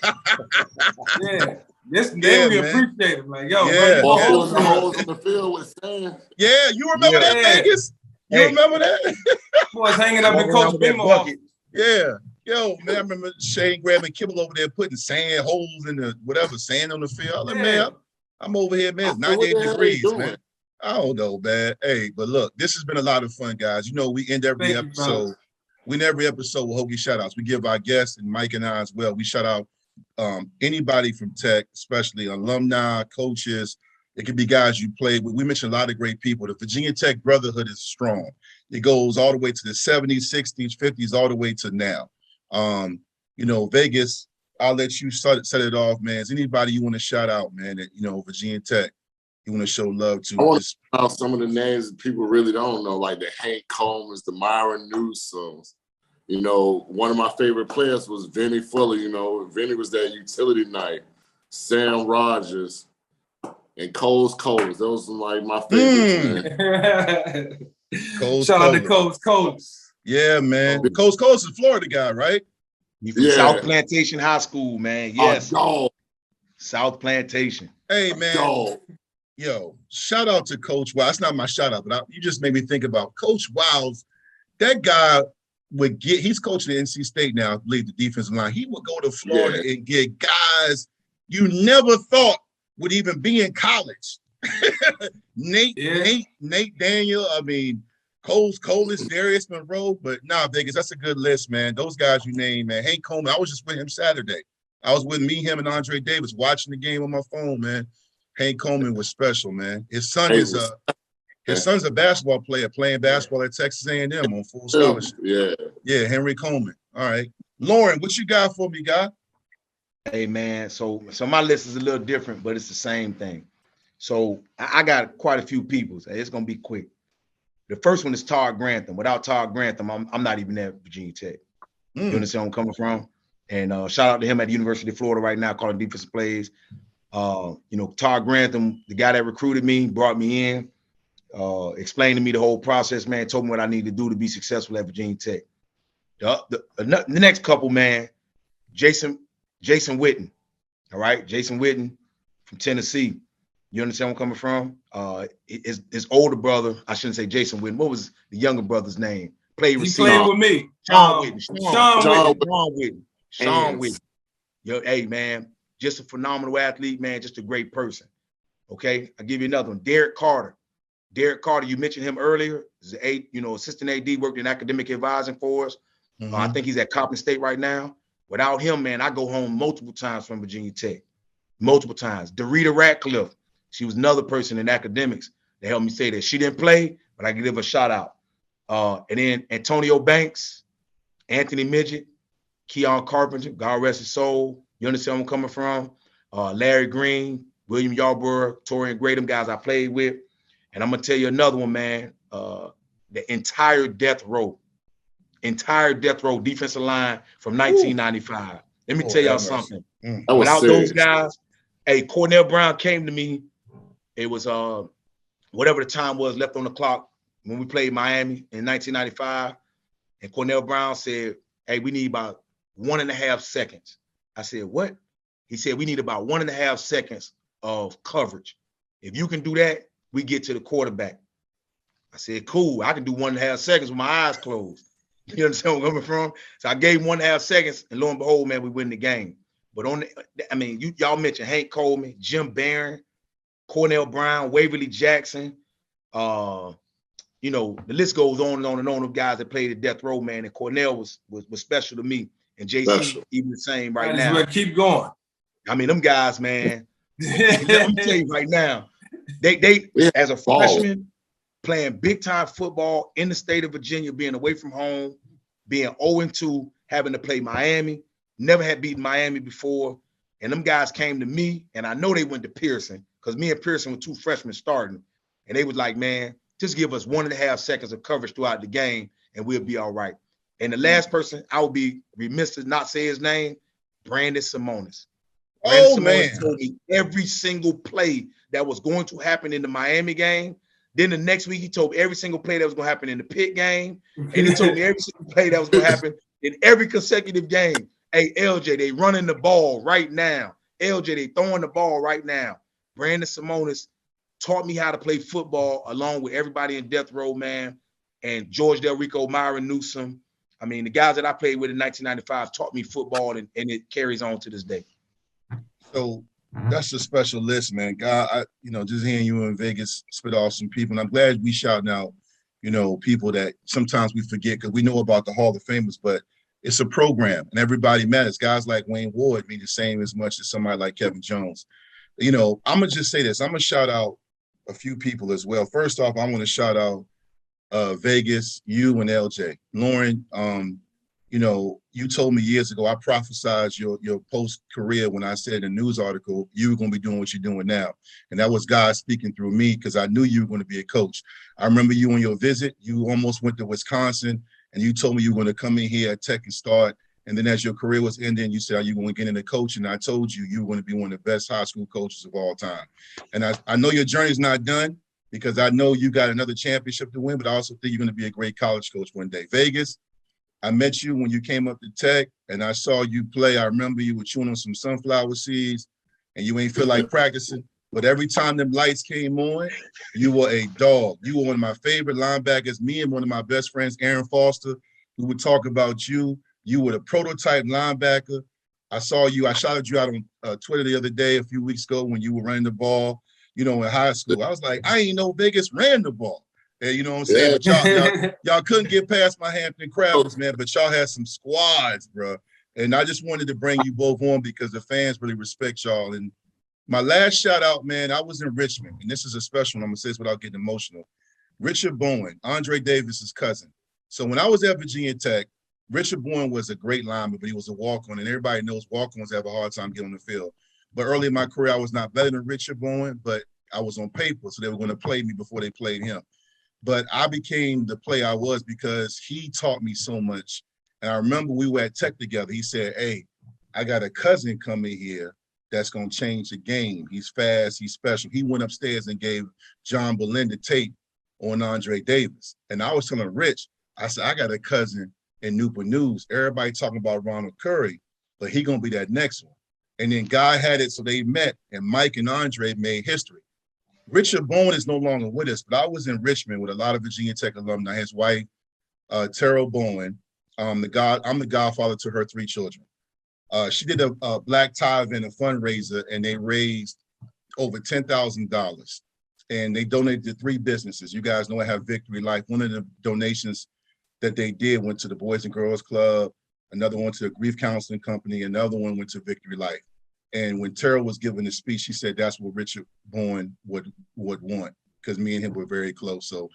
Then we appreciate them. Like, yo, bro, the holes in the field with sand. Yeah, you remember that, Vegas? You remember that? Boys hanging up in Coach Bimo. Yeah. Yo, man, I remember Shane Graham and Kibble over there putting sand holes in the sand on the field. Like, man, I'm over here, man. It's 98 degrees, man. I don't know, man. Hey, but look, this has been a lot of fun, guys. You know, we end every episode. We end every episode with Hokie shout-outs. We give our guests and Mike and I as well. We shout out anybody from Tech, especially alumni, coaches. It could be guys you played with. We mentioned a lot of great people. The Virginia Tech brotherhood is strong. It goes all the way to the 70s, 60s, 50s, all the way to now. Vegas, I'll let you set it off, man. Is anybody you want to shout out, man, at, Virginia Tech, you want to show love to? I want to shout out some of the names that people really don't know, like the Hank Combs, the Myron Newsoms. One of my favorite players was Vinny Fuller. Vinny was that utility night. Sam Rogers and Coles. Those are like my favorites, man. Shout out to Coles. Yeah, man. Coles is a Florida guy, right? He's from South Plantation High School, man. Yes. South Plantation. Hey, man. Yo, shout out to Coach Wiles. That's not my shout out, but you just made me think about Coach Wiles. That guy he's coaching at NC State now, I believe, the defensive line. He would go to Florida and get guys you never thought would even be in college. Nate Daniel, Coles, Darius Monroe, but Vegas, that's a good list, man. Those guys you named, man. Hank Coleman, I was just with him Saturday. I was with him and Andre Davis watching the game on my phone, man. Hank Coleman was special, man. His son his son's a basketball player playing basketball at Texas A&M on full scholarship. Yeah, Henry Coleman. All right. Loren, what you got for me, guy? Hey, man, so my list is a little different, but it's the same thing. So I got quite a few people. So it's going to be quick. The first one is Todd Grantham. Without Todd Grantham, I'm not even at Virginia Tech. You understand where I'm coming from? And shout out to him at the University of Florida right now, calling defensive plays. Todd Grantham, the guy that recruited me, brought me in, explained to me the whole process, man, told me what I need to do to be successful at Virginia Tech. The next couple, man, Jason Witten. All right, Jason Witten from Tennessee. You understand where I'm coming from? His older brother, I shouldn't say Jason Witten. What was the younger brother's name? Played receiver. He played with me. Sean Witten. Sean Witten. Yo, hey, man, just a phenomenal athlete, man, just a great person. Okay, I'll give you another one. Derek Carter. Derek Carter, you mentioned him earlier. He's assistant AD, worked in academic advising for us. I think he's at Coppin State right now. Without him, man, I go home multiple times from Virginia Tech. Multiple times. Dorita Ratcliffe. She was another person in academics that helped me say that. She didn't play, but I can give her a shout out. And then Antonio Banks, Anthony Midget, Keon Carpenter, God rest his soul. You understand where I'm coming from? Larry Green, William Yarborough, Torian Gray, them guys I played with. And I'm going to tell you another one, man. The entire death row defensive line from 1995. Let me tell y'all something. Without those guys, hey, Cornell Brown came to me. It was whatever the time was left on the clock when we played Miami in 1995. And Cornell Brown said, hey, we need about 1.5 seconds. I said, what? He said, we need about 1.5 seconds of coverage. If you can do that, we get to the quarterback. I said, cool. I can do 1.5 seconds with my eyes closed. You understand where I'm coming from? So I gave 1.5 seconds, and lo and behold, man, we win the game. But y'all mentioned Hank Coleman, Jim Barron, Cornell Brown, Waverly Jackson. The list goes on and on and on of guys that played at death row, man. And Cornell was special to me, and JC even the same right now. Keep going. I mean, them guys, man. Let me tell you right now, they as a freshman playing big time football in the state of Virginia, being away from home, being 0-2, having to play Miami. Never had beaten Miami before. And them guys came to me, and I know they went to Pearson because me and Pearson were 2 freshmen starting. And they was like, man, just give us 1.5 seconds of coverage throughout the game, and we'll be all right. And the last person, I would be remiss to not say his name, Brandon Simonis. Simonis told me every single play that was going to happen in the Miami game. Then the next week, he told me every single play that was going to happen in the Pitt game. And he told me every single play that was going to happen in every consecutive game. Hey, LJ, they running the ball right now. LJ, they throwing the ball right now. Brandon Simonis taught me how to play football along with everybody in death row, man. And George Del Rico, Myron Newsom. I mean, the guys that I played with in 1995 taught me football, and it carries on to this day. So that's a special list, man. God, just hearing you in Vegas spit off some people, and I'm glad we shouting out, people that sometimes we forget because we know about the Hall of Famers, but it's a program and everybody matters. Guys like Wayne Ward mean the same as much as somebody like Kevin Jones. I'm gonna just say this. I'm gonna shout out a few people as well. First off, I want to shout out Vegas, you and LJ. Loren, you told me years ago, I prophesied your post-career when I said in a news article, you were going to be doing what you're doing now. And that was God speaking through me because I knew you were going to be a coach. I remember you on your visit, you almost went to Wisconsin, and you told me you were going to come in here at Tech and start. And then as your career was ending, you said, are you going to get into coaching? And I told you were going to be one of the best high school coaches of all time. And I know your journey's not done because I know you got another championship to win, but I also think you're going to be a great college coach one day. Vegas, I met you when you came up to Tech, and I saw you play. I remember you were chewing on some sunflower seeds, and you ain't feel like practicing. But every time them lights came on, you were a dog. You were one of my favorite linebackers. Me and one of my best friends, Aaron Foster, we would talk about you. You were the prototype linebacker. I saw you. I shouted you out on Twitter the other day, a few weeks ago, when you were running the ball, in high school. I was like, I ain't know Vegas ran the ball. And you know what I'm saying? Yeah. But y'all couldn't get past my Hampton Crowders, man, but y'all had some squads, bro. And I just wanted to bring you both on because the fans really respect y'all. And my last shout out, man, I was in Richmond, and this is a special one. I'm going to say this without getting emotional. Richard Bowen, Andre Davis's cousin. So when I was at Virginia Tech, Richard Bowen was a great lineman, but he was a walk-on, and everybody knows walk-ons have a hard time getting on the field. But early in my career, I was not better than Richard Bowen, but I was on paper, so they were going to play me before they played him. but I became the player I was because he taught me so much. And I remember we were at Tech together. He said, hey, I got a cousin coming here that's going to change the game. He's fast. He's special. He went upstairs and gave John Belinda tape on Andre Davis. And I was telling Rich, I said, I got a cousin in Newport News. Everybody talking about Ronald Curry, but he going to be that next one. And then God had it, so they met, and Mike and Andre made history. Richard Bowen is no longer with us, but I was in Richmond with a lot of Virginia Tech alumni. His wife, Terrell Bowen, I'm the godfather to her 3 children. She did a black tie event, a fundraiser, and they raised over $10,000. And they donated to 3 businesses. You guys know I have Victory Life. One of the donations that they did went to the Boys and Girls Club. Another one to the Grief Counseling Company. Another one went to Victory Life. And when Terrell was giving the speech, he said that's what Richard Bowen would want, because me and him were very close. So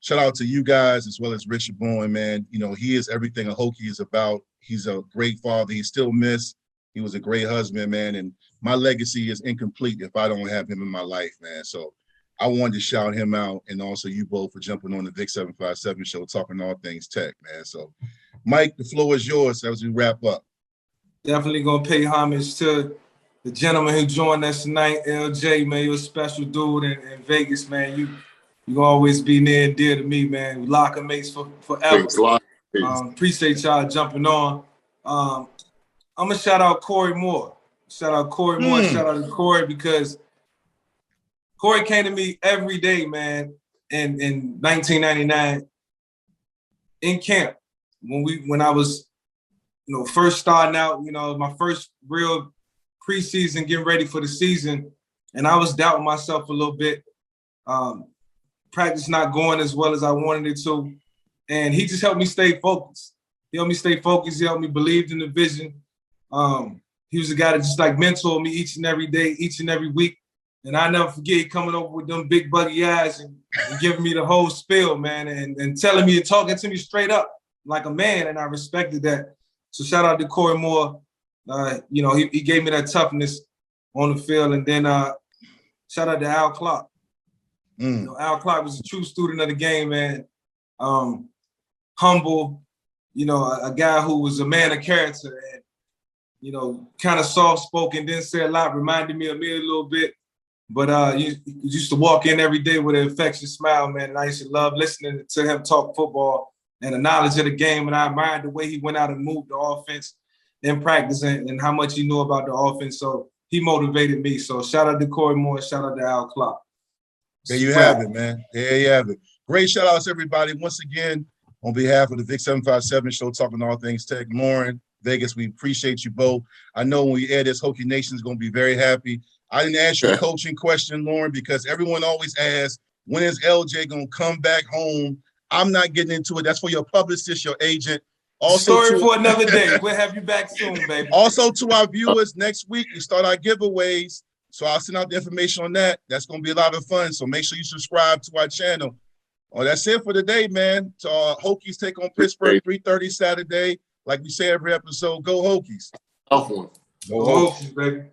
shout out to you guys as well as Richard Bowen, man. You know, he is everything a Hokie is about. He's a great father. He's still missed. He was a great husband, man. And my legacy is incomplete if I don't have him in my life, man. So I wanted to shout him out, and also you both for jumping on the VICK757 show, talking all things tech, man. So Mike, the floor is yours as we wrap up. Definitely going to pay homage to the gentleman who joined us tonight, LJ, man. You're a special dude in Vegas, man. You always be near and dear to me, man. We locker mates forever. Appreciate y'all jumping on. I'm going to shout out Corey Moore. Shout out to Corey, because Corey came to me every day, man, in 1999 in camp when I was, first starting out, my first real preseason, getting ready for the season, and I was doubting myself a little bit. Practice not going as well as I wanted it to, and he just helped me stay focused. He helped me believe in the vision. He was the guy that just mentored me each and every day, each and every week. And I never forget coming over with them big buggy eyes and giving me the whole spiel, man, and telling me and talking to me straight up like a man, and I respected that. So shout out to Corey Moore. He gave me that toughness on the field. And then shout out to Al Clark. Al Clark was a true student of the game, man. Humble, a guy who was a man of character and, kind of soft-spoken, didn't say a lot, reminded me of me a little bit. But he used to walk in every day with an infectious smile, man. And I used to love listening to him talk football and the knowledge of the game. And I admired the way he went out and moved the offense in practice and how much he knew about the offense. So he motivated me. So shout out to Corey Moore. Shout out to Al Clark. There you have it, man. There you have it. Great shout outs, everybody. Once again, on behalf of the VICK757 show, talking all things tech, Loren, Vegas, we appreciate you both. I know when we air this, Hokie Nation is going to be very happy. I didn't ask you a coaching question, Loren, because everyone always asks, when is LJ going to come back home? I'm not getting into it. That's for your publicist, your agent. Also, story for another day. We'll have you back soon, baby. Also, to our viewers, next week, we start our giveaways. So I'll send out the information on that. That's going to be a lot of fun. So make sure you subscribe to our channel. Oh, that's it for today, man. So Hokies take on Pittsburgh, 3:30 Saturday. Like we say every episode, go Hokies. Go Hokies, baby.